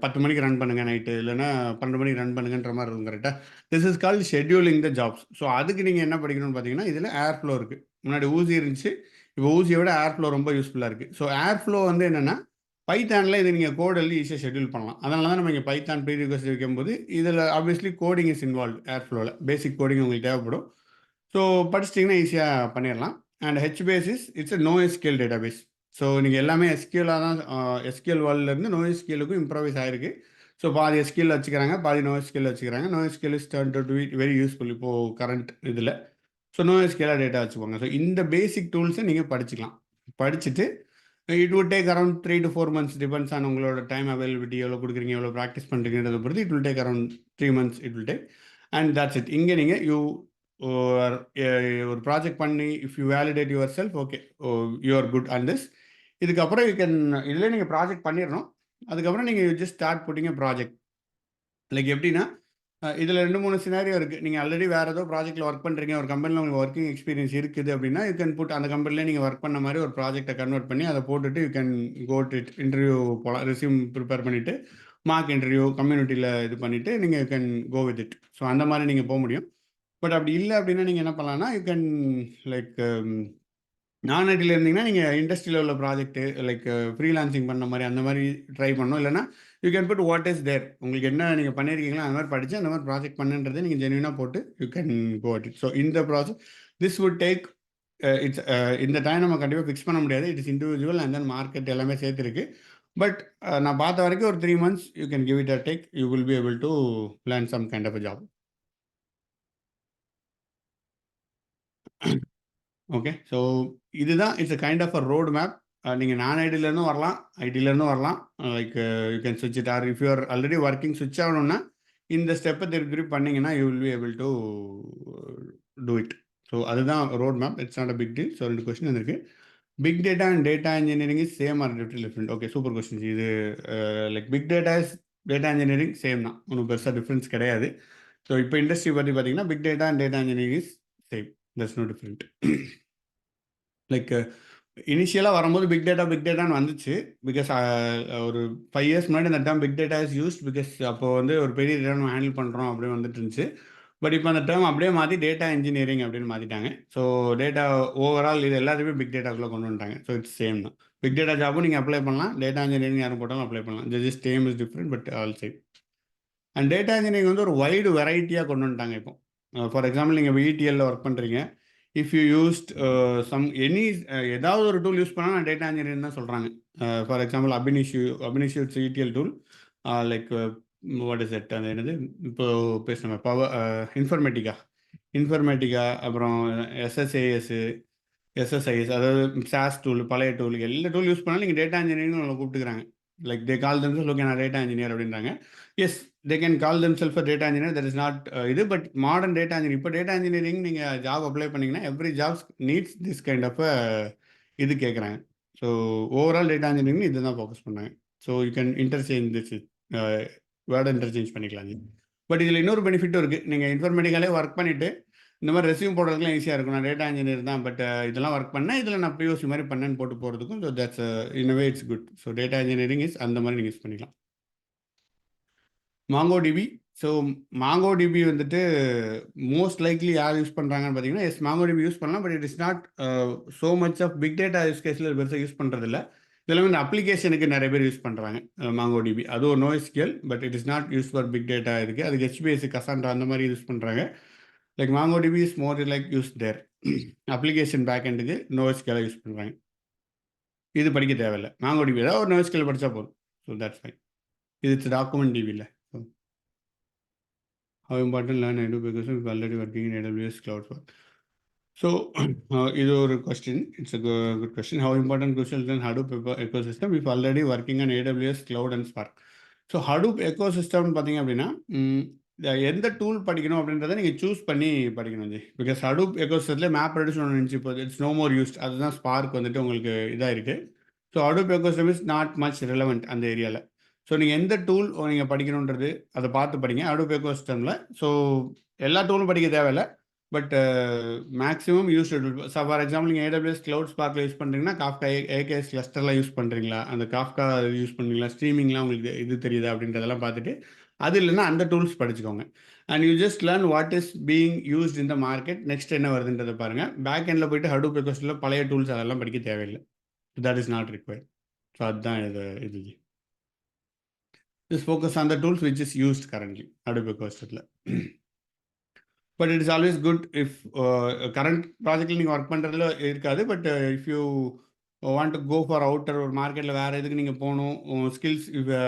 10 மணிக்கு ரன் பண்ணுங்க நைட்டு, இல்லைன்னா 12 மணிக்கு ரன் பண்ணுங்கன்ற மாதிரி இருக்கும். கரெக்டாக this is called scheduling the jobs. So அதுக்கு நீங்கள் என்ன படிக்கணும்னு பார்த்தீங்கன்னா இதில் ஏர் ஃப்ளோ இருக்குது. முன்னாடி ஊசி இருந்துச்சு, இப்போ ஊசியை விட ஏர் ஃப்ளோ ரொம்ப யூஸ்ஃபுல்லாக இருக்குது. ஸோ ஏர் ஃப்ளோ வந்து என்னென்னா பைத்தானில் இது நீங்கள் கோட் எழுதி ஈஸியாக ஷெட்யூல் பண்ணலாம். அதனால தான் நம்ம இங்கே பைத்தான் ப்ரீ ரிக்வெஸ்ட் வைக்கும்போது இதில் ஆப்வியஸ்லி கோடிங் இஸ் இன்வால்வ். ஏர் ஃப்ளோவில் பேசிக் கோடிங் உங்களுக்கு தேவைப்படும். ஸோ படிச்சிட்டிங்கன்னா ஈஸியாக பண்ணிடலாம். And HBase it's a NoSQL database. So நீங்கள் எல்லாமே எஸ்கியூலாக தான், எஸ்கியூஎல் வேர்ல்ட்லேருந்து NoSQLக்கும் இம்ப்ரவைஸ் ஆகிருக்கு. ஸோ பாதி எஸ்கியூஎல் வச்சுக்கிறாங்க, பாதி NoSQL வச்சுக்கிறாங்க. NoSQL is turn to be very useful இப்போது கரண்ட் இதில். ஸோ NoSQL டேட்டா வச்சுக்கோங்க. ஸோ இந்த பேசிக் டூல்ஸை நீங்கள் படிச்சுக்கலாம். படிச்சுட்டு it would take around 3 to 4 months, depends on உங்களோட டைம் அவைலபிலிட்டி, எவ்வளோ கொடுக்குறீங்க, எவ்வளோ ப்ராக்டிஸ் பண்ணுறீங்கன்றதை பொறுத்து it will take around 3 months it will take. And that's it. இங்கே நீங்கள் ஒரு ப்ராஜெக்ட் பண்ணி if you validate your self, okay you are good and this. இதுக்கப்புறம் இதில் நீங்கள் ப்ராஜெக்ட் பண்ணிடணும். அதுக்கப்புறம் நீங்கள் just start pudding project. Like எப்படின்னா இதில் 2-3 சினாரியோ இருக்குது. நீங்கள் ஆல்ரெடி வேறு ஏதோ ப்ராஜெக்ட்டில் ஒர்க் பண்ணுறீங்க, ஒரு கம்பெனியில் உங்களுக்கு ஒர்க்கிங் எக்ஸ்பீரியன்ஸ் இருக்குது அப்படின்னா யூ கேன் புட் அந்த கம்பெனிலே நீங்கள் ஒர்க் பண்ண மாதிரி ஒரு ப்ராஜெக்டை கன்வெர்ட் பண்ணி அதை போட்டுட்டு you can go to interview போகலாம். ரெஸ்யூம் ப்ரிப்பேர் பண்ணிவிட்டு மார்க் இன்டர்வியூ கம்யூனிட்டியில் இது பண்ணிவிட்டு நீங்கள் you can go with it. So அந்த மாதிரி நீங்கள் போக முடியும். பட் அப்படி இல்லை அப்படின்னா நீங்கள் என்ன பண்ணலாம்னா யூ கேன் லைக் நான் ஐடியில் இருந்தீங்கன்னா நீங்கள் இண்டஸ்ட்ரியில் உள்ள ப்ராஜெக்ட்டு லைக் ஃப்ரீலான்சிங் பண்ண மாதிரி அந்த மாதிரி ட்ரை பண்ணணும். இல்லைனா you can put what is there, உங்களுக்கு என்ன நீங்கள் பண்ணியிருக்கீங்களோ அந்த மாதிரி படித்து அந்த மாதிரி ப்ராஜெக்ட் பண்ணுன்றதை நீங்கள் ஜென்யூனாக போட்டு you can go at it. So இந்த process this would take it's இந்த டைம் நம்ம கண்டிப்பாக ஃபிக்ஸ் பண்ண முடியாது. It is individual and then market எல்லாமே சேர்த்துருக்கு. பட் நான் பார்த்த வரைக்கும் ஒரு 3 months you can give it a take. You will be able to learn some kind of a job. Okay, so இதுதான் it's a kind of a road map. நீங்கள் non ஐடியிலேருந்தும் வரலாம், ஐடியிலேருந்தும் வரலாம். லைக் யூ கேன் ஸ்விட்ச் it. R if you are already working ஸ்விட்ச் ஆகணும்னா இந்த ஸ்டெப்பை திருப்பி பண்ணிங்கன்னா you will be able to do it. So அதுதான் road map. It's not a big deal. So 2 question இருக்குது. Big data and data engineering is same are different? Okay, super questions. இது like big data is data engineering same தான், ஒன்றும் பெருசாக difference கிடையாது. So இப்போ industry பற்றி பார்த்தீங்கன்னா big data and data engineering is same. That's no different. Like இனிஷியலாக வரும்போது பிக் டேட்டான்னு வந்துச்சு. பிகாஸ் ஒரு 5 years முன்னாடி அந்த term big data is used. Because அப்போ வந்து ஒரு பெரிய டேட்டா நம்ம ஹேண்டில் பண்ணுறோம் அப்படின்னு வந்துட்டு இருந்துச்சு. பட் இப்போ அந்த டேர்ம் அப்படியே மாற்றி டேட்டா இன்ஜினியரிங் அப்படின்னு மாற்றிட்டாங்க. ஸோ டேட்டா ஓவரால் இது எல்லாத்தையுமே பிக் டேட்டாக்குள்ளே கொண்டு வந்துட்டாங்க. ஸோ இட்ஸ் சேம் தான். பிக் டேட்டா ஜாப்பும் நீங்கள் அப்ளை பண்ணலாம், டேட்டா இன்ஜினியரிங் யாரும் போட்டாலும் அப்ளை பண்ணலாம். Just name is different but all same. And data engineering வந்து ஒரு வைடு வெரைட்டியாக கொண்டு வந்துட்டாங்க. இப்போ ஃபார் எக்ஸாம்பிள் நீங்கள் ETL ஒர்க் பண்ணுறீங்க, இஃப் யூ யூஸ்ட் ஏதாவது ஒரு டூல் யூஸ் பண்ணால் நான் டேட்டா இன்ஜினியரிங் தான் சொல்கிறாங்க. For example Ab Initio ETL tool, like what is it, அது என்னது இப்போ பேசுகிறோம் பவர் இன்ஃபர்மேட்டிக்கா, அப்புறம் SSIS, அதாவது சாஸ் டூல், பழைய டூல், எல்லா டூல் யூஸ் பண்ணாலும் நீங்கள் டேட்டா இன்ஜினியரிங் உங்களை கூப்பிட்டுக்கிறாங்க. Like they call themselves okay நான் டேட்டா இன்ஜினியர் அப்படின்றாங்க. Yes, they can call themselves a data engineer. That is not இது. பட் மாடர்ன் டேட்டா இன்ஜினியர், இப்போ டேட்டா இன்ஜினியரிங் நீங்கள் ஜாப் அப்ளை பண்ணிங்கன்னா every jobs needs this kind of இது கேட்குறாங்க. So overall data engineering இதுதான் focus பண்ணாங்க. So you can interchange this வேர்டை interchange பண்ணிக்கலாம். பட் இதில் இன்னொரு பெனிஃபிட்டும் இருக்குது. நீங்கள் இன்ஃபர்மேட்டிக்காலே ஒர்க் பண்ணிவிட்டு இந்த மாதிரி ரெஸ்யூம் போடுறதுக்குலாம் ஈஸியாக இருக்கும். நான் டேட்டா இன்ஜினியர் தான், பட் இதெல்லாம் ஒர்க் பண்ணேன், இதில் நான் POC மாதிரி பண்ணேன்னு போட்டு போகிறதுக்கும். So that's in a way it's good. So data engineering is அந்த மாதிரி நீங்கள் யூஸ் பண்ணிக்கலாம். MongoDB. ஸோ MongoDB வந்துட்டு மோஸ்ட் லைக்லி யார் யூஸ் பண்ணுறாங்கன்னு பார்த்தீங்கன்னா, எஸ் MongoDB யூஸ் பண்ணலாம். But it is not so much of big data use கேஸில் பெருசாக யூஸ் பண்ணுறதில்ல. இதில் வந்து அப்ளிகேஷனுக்கு நிறைய பேர் யூஸ் பண்ணுறாங்க MongoDB. அது ஒரு NoSQL, but it is not use for big data இருக்குது. அதுக்கு HBase, Cassandra அந்த மாதிரி யூஸ் பண்ணுறாங்க. Like MongoDB is more like use their application பேக்எண்டுக்கு NoSQL யூஸ் பண்ணுறாங்க. இது படிக்க தேவையில்லை. MongoDB ஏதாவது ஒரு NoSQL படித்தா போதும். So that's fine. இது டாக்குமெண்ட் DB இல்லை. How important learn Hadoop ecosystem if already working in AWS cloud for? So, இது ஒரு question. It's a good question. How important crucial learn Hadoop ecosystem if already working on AWS cloud and Spark? So, Hadoop ecosystem பார்த்தீங்க அப்படின்னா எந்த tool படிக்கணும் அப்படின்றத நீங்கள் choose பண்ணி படிக்கணும் ஜி. பிகாஸ் Hadoop ecosystemல மேப் ரெடியூஸ் ஒன்று இருந்துச்சு. இப்போ இட்ஸ் நோ மோர் யூஸ்ட். அதுதான் ஸ்பார்க் வந்துட்டு உங்களுக்கு இதாக இருக்குது. So Hadoop ecosystem is not much relevant அந்த ஏரியாவில். ஸோ நீங்கள் எந்த டூல் நீங்கள் படிக்கணுன்றது அதை பார்த்து படிங்க Hadoop ecosystemல. ஸோ எல்லா டூலும் படிக்க தேவையில்லை. But maximum use so for example நீங்கள் AWS க்ளவுட் ஸ்பார்க்கில் யூஸ் பண்ணுறீங்கன்னா காஃப்கா AKS கிளஸ்டர்லாம் யூஸ் பண்ணுறீங்களா, அந்த காஃப்கா யூஸ் பண்ணுறீங்களா, ஸ்ட்ரீமிங்லாம் உங்களுக்கு இது தெரியுதா அப்படின்றதெல்லாம் பார்த்துட்டு, அது இல்லைன்னா அந்த டூல்ஸ் படிச்சுக்கோங்க. And you just learn what is being used in the market, next என்ன வருதுன்றதை பாருங்கள். பேக் எண்டில் போயிட்டு Hadoop ecosystemல பழைய டூல்ஸ் அதெல்லாம் படிக்க தேவையில்லை. That is not required. So அதுதான் இது Just focus on the tools which is used currently Hadoop ecosystemல. But it is always good if current ப்ராஜெக்டில் நீங்கள் ஒர்க் பண்ணுறதுல இருக்காது. But if you want to go for outer ஒரு மார்க்கெட்டில் வேறு எதுக்கு நீங்கள் போகணும், ஸ்கில்ஸ்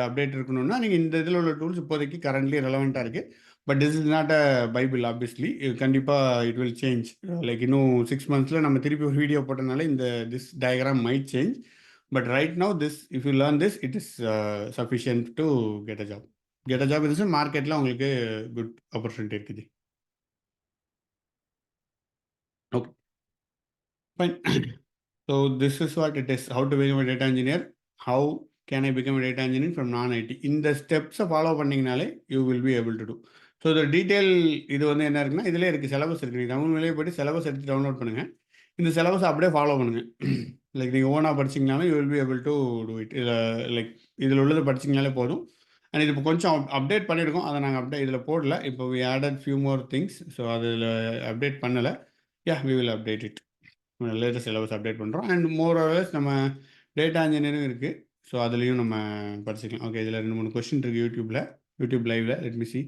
அப்டேட் இருக்கணும்னா நீங்கள் இந்த இதில் உள்ள டூல்ஸ் இப்போதைக்கு கரண்ட்லி ரெலவெண்ட்டாக இருக்குது. But this is not a Bible obviously. கண்டிப்பாக இட் வில் சேஞ்ச். லைக் இன்னும் 6 monthsல நம்ம திருப்பி ஒரு வீடியோ போட்டனால இந்த this diagram might change. But right now, if you learn this, it is sufficient to get a job. Get a job in this market, உங்களுக்கு good opportunity இருக்குது. Okay, fine. So this is what it is. How to become a data engineer? How can I become a data engineer from non-IT? இந்த ஸ்டெப்ஸை follow பண்ணிங்கனாலே you will be able to do. So இந்த detail இது வந்து என்ன இருக்குன்னா, இதிலே இருக்குது, சிலபஸ் இருக்குது. நீங்கள் தமிழ் மேலேயே போய்ட்டு சிலபஸ் எடுத்து டவுன்லோட் பண்ணுங்கள். இந்த சிலபஸ் அப்படியே ஃபாலோ பண்ணுங்கள். லைக் நீங்கள் ஓனாக படிச்சிங்கனாலும் you will be able to do it. Like இதில் உள்ளது படிச்சிங்கனாலே போதும். அண்ட் இது இப்போ கொஞ்சம் அப்டேட் பண்ணியிருக்கோம். அதை நாங்கள் இதில் போடல. இப்போ we added few more things. So அதில் அப்டேட் பண்ணலை. We will update it. Latest syllabus update பண்ணுறோம். அண்ட் மோர் ஆர்வஸ் நம்ம டேட்டா இன்ஜினியரிங் இருக்குது. ஸோ அதுலேயும் நம்ம படிச்சிக்கலாம். ஓகே, இதில் 2-3 கொஸ்டின் இருக்குது யூடியூப் லைவ்ல. Let me see.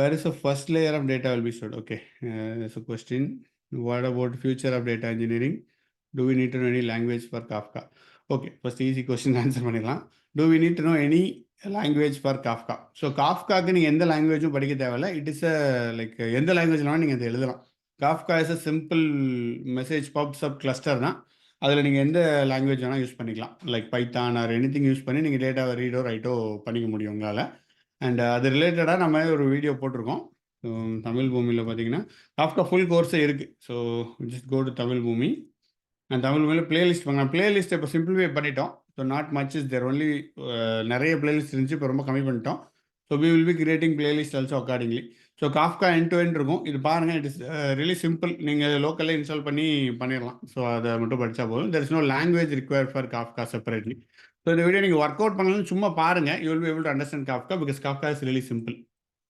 Where is the first layer of data will be stored? Okay, it's a question. What about future of data engineering? Do we need to know any language for Kafka? Okay, first easy question answer பண்ணிடலாம். Do we need to know any language for Kafka? So காஃப்காக்கு நீங்கள் எந்த லாங்குவேஜும் படிக்க தேவையில்லை. It is like எந்த லாங்குவேஜ்லாம் நீங்கள் அதை எழுதலாம். Kafka is a simple message puffs up cluster தான். அதில் நீங்கள் எந்த லாங்குவேஜ் வேணால் யூஸ் பண்ணிக்கலாம். Like Python or anything use பண்ணி நீங்கள் டேட்டாவை ரீடோ ரைட்டோ பண்ணிக்க முடியும் உங்களால். அண்ட் அது ரிலேட்டடாக நம்ம ஒரு வீடியோ போட்டிருக்கோம். தமிழ் பூமியில் பார்த்தீங்கன்னா காஃப்கா ஃபுல் கோர்ஸே இருக்குது. So just go to Tamil Boomi. And Tamil மேலே பிளேலிஸ்ட் பண்ணலாம். பிளேலிஸ்ட் இப்போ சிம்பிளிஃபை பண்ணிட்டோம். So not much is there only. நிறைய பிளேலிஸ்ட் இருந்துச்சு, இப்போ ரொம்ப கம்மி பண்ணிட்டோம். So we will be creating playlist also accordingly. So Kafka end to end இருக்கும். இது பாருங்கள், இட் இஸ் ரியலி சிம்பிள். நீங்கள் லோக்கலில் இன்ஸ்டால் பண்ணிடலாம். ஸோ அதை மட்டும் படித்தா போதும். There is no language required for Kafka separately. So இந்த வீடியோ நீங்கள் ஒர்க் அவுட் பண்ணலாம், சும்மா பாருங்கள். You will be able to understand Kafka because Kafka is really simple.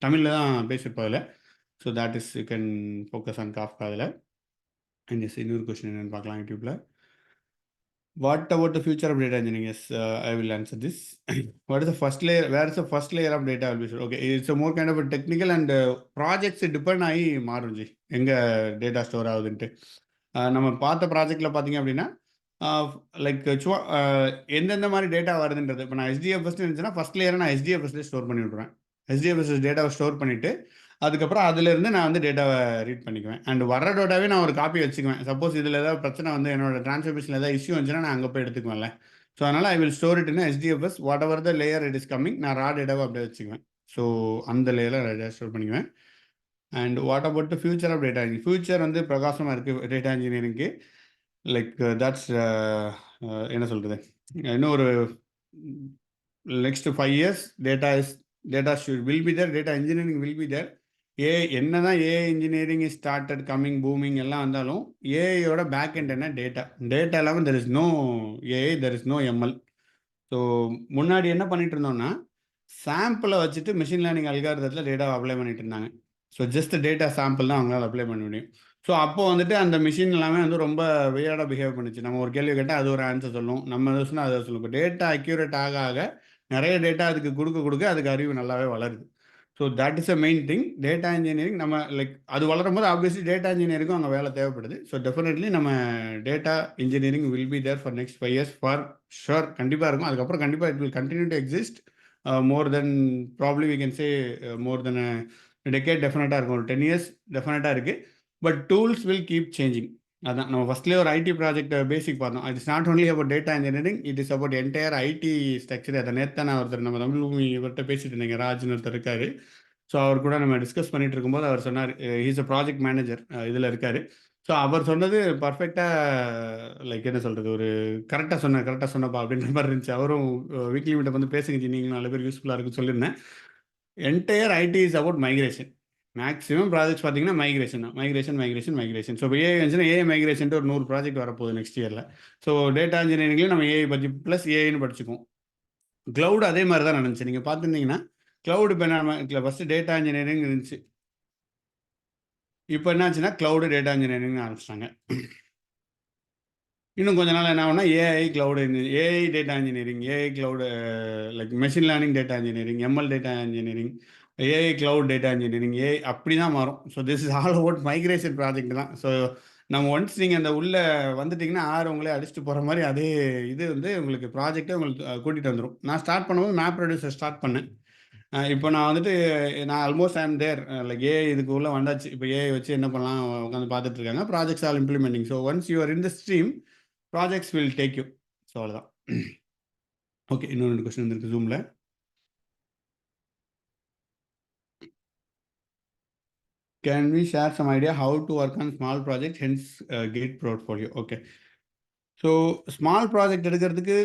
தமிழில் தான் பேசியிருப்போம் அதில். So that is you can focus on Kafka அதில். அண்ட் எஸ் இன்னொரு கொஸ்டின் என்னென்னு பார்க்கலாம் யூடியூப்பில். What about the future of data engineering? Yes, I will answer this. What is the first layer? Where is the first layer of data will be stored? Okay, it's a more kind of a technical and projects depend ஆகி மாறும் G, எங்கே data store ஆகுதுன்ட்டு. நம்ம பார்த்த ப்ராஜெக்டில் பார்த்தீங்க அப்படின்னா like சும்மா எந்தெந்த மாதிரி டேட்டா வருதுன்றது. இப்போ நான் HDFS இருந்துச்சுன்னா ஃபஸ்ட் லேயரை நான் HDFSலேயே ஸ்டோர் பண்ணி விட்ருவேன். HDFS டேட்டாவை ஸ்டோர் பண்ணிவிட்டு அதுக்கப்புறம் அதிலேருந்து நான் வந்து டேட்டாவை ரீட் பண்ணிக்குவேன். அண்ட் வர டேட்டாவே நான் ஒரு காப்பி வச்சுக்குவேன். சப்போஸ் இதில் ஏதாவது பிரச்சனை வந்து என்னோட ட்ரான்ஸ்ஃபர்மேஷனில் ஏதாவது இஷ்யூ வந்துச்சுன்னா நான் அங்கே போய் எடுத்துக்குவேன்ல. ஸோ அதனால் I will store it in HDFS. Whatever the layer it is coming, நான் ரா டேட்டாவை அப்படியே வச்சுக்குவேன். ஸோ அந்த லேயரில் டேட்டா ஸ்டோர் பண்ணிக்குவேன். And what about the future of data engineering? Future வந்து பிரகாசமாக இருக்குது டேட்டா இன்ஜினியரிங்க்கு. லைக் தட்ஸ் என்ன சொல்கிறது, இன்னும் ஒரு next 5 years data will be there, data engineering will be there. என்ன தான் AI engineering started coming booming எல்லாம் வந்தாலும் ஏஐயோட பேக் எண்ட் என்ன டேட்டா இல்லாமல் there is no AI, there is no ML. ஸோ முன்னாடி என்ன பண்ணிட்டு இருந்தோம்னா சாம்பிளை வச்சுட்டு மிஷின் லேர்னிங் அல்காரிதத்தில் டேட்டாவை அப்ளை பண்ணிட்டு இருந்தாங்க. ஸோ ஜஸ்ட் டேட்டா சாம்பிள் தான் அவங்களால அப்ளை பண்ண முடியும். ஸோ அப்போ வந்துட்டு அந்த மிஷின் எல்லாமே வந்து ரொம்ப வியர்டாக பிஹேவ் பண்ணுச்சு. நம்ம ஒரு கேள்வி கேட்டால் அது ஒரு ஆன்சர் சொல்லும், நம்ம எதை சொன்னால் அதை சொல்லும். இப்போ டேட்டா அக்யூரேட் ஆக ஆக நிறைய டேட்டா அதுக்கு கொடுக்க அதுக்கு அறிவு நல்லாவே வளருது. So that is a main thing. Data engineering நம்ம லைக் அது வளரும் போது ஆப்வியஸ்லி டேட்டா இன்ஜினியரிங்கும் அங்கே வேலை தேவைப்படுது. ஸோ டெஃபினெட்லி நம்ம data engineering will be there for next 5 years for sure. கண்டிப்பாக இருக்கும். அதுக்கப்புறம் கண்டிப்பாக it will continue to exist. More then probably we can say more then decade டெஃபினட்டாக இருக்கும். ஒரு 10 years டெஃபினட்டாக இருக்குது. But tools will keep changing. அதான் நம்ம ஃபஸ்ட்லேயே ஒரு ஐடி ப்ராஜெக்ட் பேசிக் பார்த்தோம். It's not only about data engineering, it is about entire IT structure. அதை நேற்று நான் ஒருத்தர் நம்ம தமிழ் பூமி இவர்கிட்ட பேசிட்டு இருந்தேங்க, ராஜ்னு ஒருத்தர் இருக்காரு. ஸோ அவர் கூட நம்ம டிஸ்கஸ் பண்ணிட்டு இருக்கும்போது அவர் சொன்னார், ஹீஸ் அ ப்ராஜெக்ட் மேனேஜர் இதில் இருக்கார். ஸோ அவர் சொன்னது பர்ஃபெக்டாக லைக் என்ன சொல்கிறது, ஒரு கரெக்டாக சொன்னப்பா அப்படின்ற மாதிரி இருந்துச்சு. அவரும் வீக்லி மீட்டை வந்து பேசுங்க நீங்களும் நல்ல பேர் யூஸ்ஃபுல்லாக இருக்குன்னு சொல்லியிருந்தேன். Entire IT is about migration. Maximum projects பார்த்தீங்கன்னா மைக்ரேஷன் தான். மைக்ரேஷன். ஸோ இப்போ ஏஐ வந்துச்சுன்னா ஏஐ மைக்ரேஷன்ட்டு ஒரு 100 ப்ராஜெக்ட் வரப்போகுது நெக்ஸ்ட் இயரில். ஸோ டேட்டா இன்ஜினியரிங்லேயும் நம்ம ஏஐ பற்றி ப்ளஸ் ஏஐன்னு படிச்சுக்குவோம். க்ளவுட் அதே மாதிரி தான் நடந்துச்சு. நீங்கள் பார்த்துருந்தீங்கன்னா க்ளவுட் இப்போ நம்ம ஃபஸ்ட்டு டேட்டா இன்ஜினியரிங் இருந்துச்சு. இப்போ என்னாச்சுன்னா க்ளவுடு டேட்டா இன்ஜினியரிங்னு ஆரம்பிச்சிட்டாங்க. இன்னும் கொஞ்ச நாள் என்ன ஆகும்னா AI cloud, AI data engineering, AI cloud like machine learning data engineering, ML data engineering, AI cloud data engineering, AI அப்படி தான் மாறும். So this is all about migration project தான். ஸோ நம்ம ஒன்ஸ் நீங்கள் அந்த உள்ளே வந்துட்டிங்கன்னா உங்களே அடிச்சுட்டு போகிற மாதிரி அதே இது வந்து உங்களுக்கு ப்ராஜெக்டே உங்களுக்கு கூட்டிகிட்டு வந்துடும். நான் ஸ்டார்ட் பண்ணும்போது மேப் ப்ரொடியூசர் ஸ்டார்ட் பண்ணேன். இப்போ நான் வந்துட்டு நான் almost I'm there. Like AI இதுக்கு உள்ளே வந்தாச்சு. இப்போ ஏஐ வச்சு என்ன பண்ணலாம் உட்காந்து பார்த்துட்டு இருக்காங்க. Projects all implementing. So once you are in the stream, projects will take you. So அவ்வளோதான். ஓகே, இன்னும் 2 கொஸ்டின் வந்துருக்கு ஜூமில். Can we share some idea how to work on small project hence get portfolio? Okay, so small project எடுக்கிறதுக்கு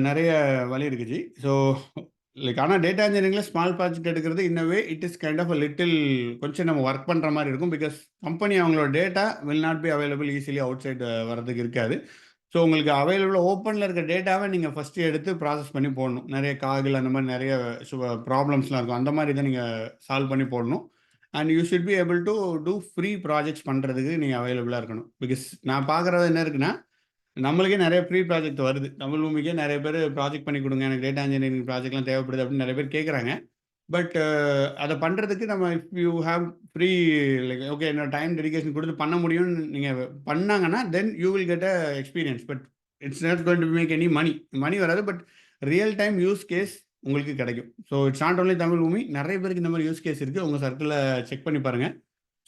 நிறைய வழி இருக்குச்சு. So like ஆனால் டேட்டா இன்ஜினியரிங்கில் ஸ்மால் ப்ராஜெக்ட் எடுக்கிறது இன்னவே it is kind of a little கொஞ்சம் நம்ம ஒர்க் பண்ணுற மாதிரி இருக்கும். பிகாஸ் கம்பெனி அவங்களோட data will not be available easily outside வரதுக்கு இருக்காது. ஸோ உங்களுக்கு அவைலபிள் ஓப்பனில் இருக்க டேட்டாவை நீங்கள் ஃபஸ்ட்டு எடுத்து ப்ராசஸ் பண்ணி போடணும். நிறைய காகில் அந்த மாதிரி நிறைய ப்ராப்ளம்ஸ்லாம் இருக்கும். அந்த மாதிரி இதை நீங்கள் சால்வ் பண்ணி போடணும். And you should be able to do free projects பண்ணுறதுக்கு நீங்கள் அவைலபிளாக இருக்கணும். பிகாஸ் நான் பார்க்குறது என்ன இருக்குன்னா, நம்மளுக்கே நிறைய ஃப்ரீ ப்ராஜெக்ட் வருது. தமிழ் பூமிக்கே நிறைய பேர் ப்ராஜெக்ட் பண்ணி கொடுங்க, எனக்கு டேட்டா இன்ஜினியரிங் ப்ராஜெக்ட்லாம் தேவைப்படுது அப்படின்னு நிறைய பேர் கேட்குறாங்க. பட் அதை பண்ணுறதுக்கு நம்ம if you have free like okay என்னோட டைம் டெடிகேஷன் கொடுத்து பண்ண முடியும்னு நீங்கள் பண்ணாங்கன்னா then you will get a experience. But it's not going to make any money வராது. பட் ரியல் டைம் யூஸ் கேஸ் உங்களுக்கு கிடைக்கும். So it's not only Tamil Bhoomi, நிறைய பேருக்கு இந்த மாதிரி யூஸ் கேஸ் இருக்குது. உங்கள் சர்க்கிளில் செக் பண்ணி பாருங்கள்.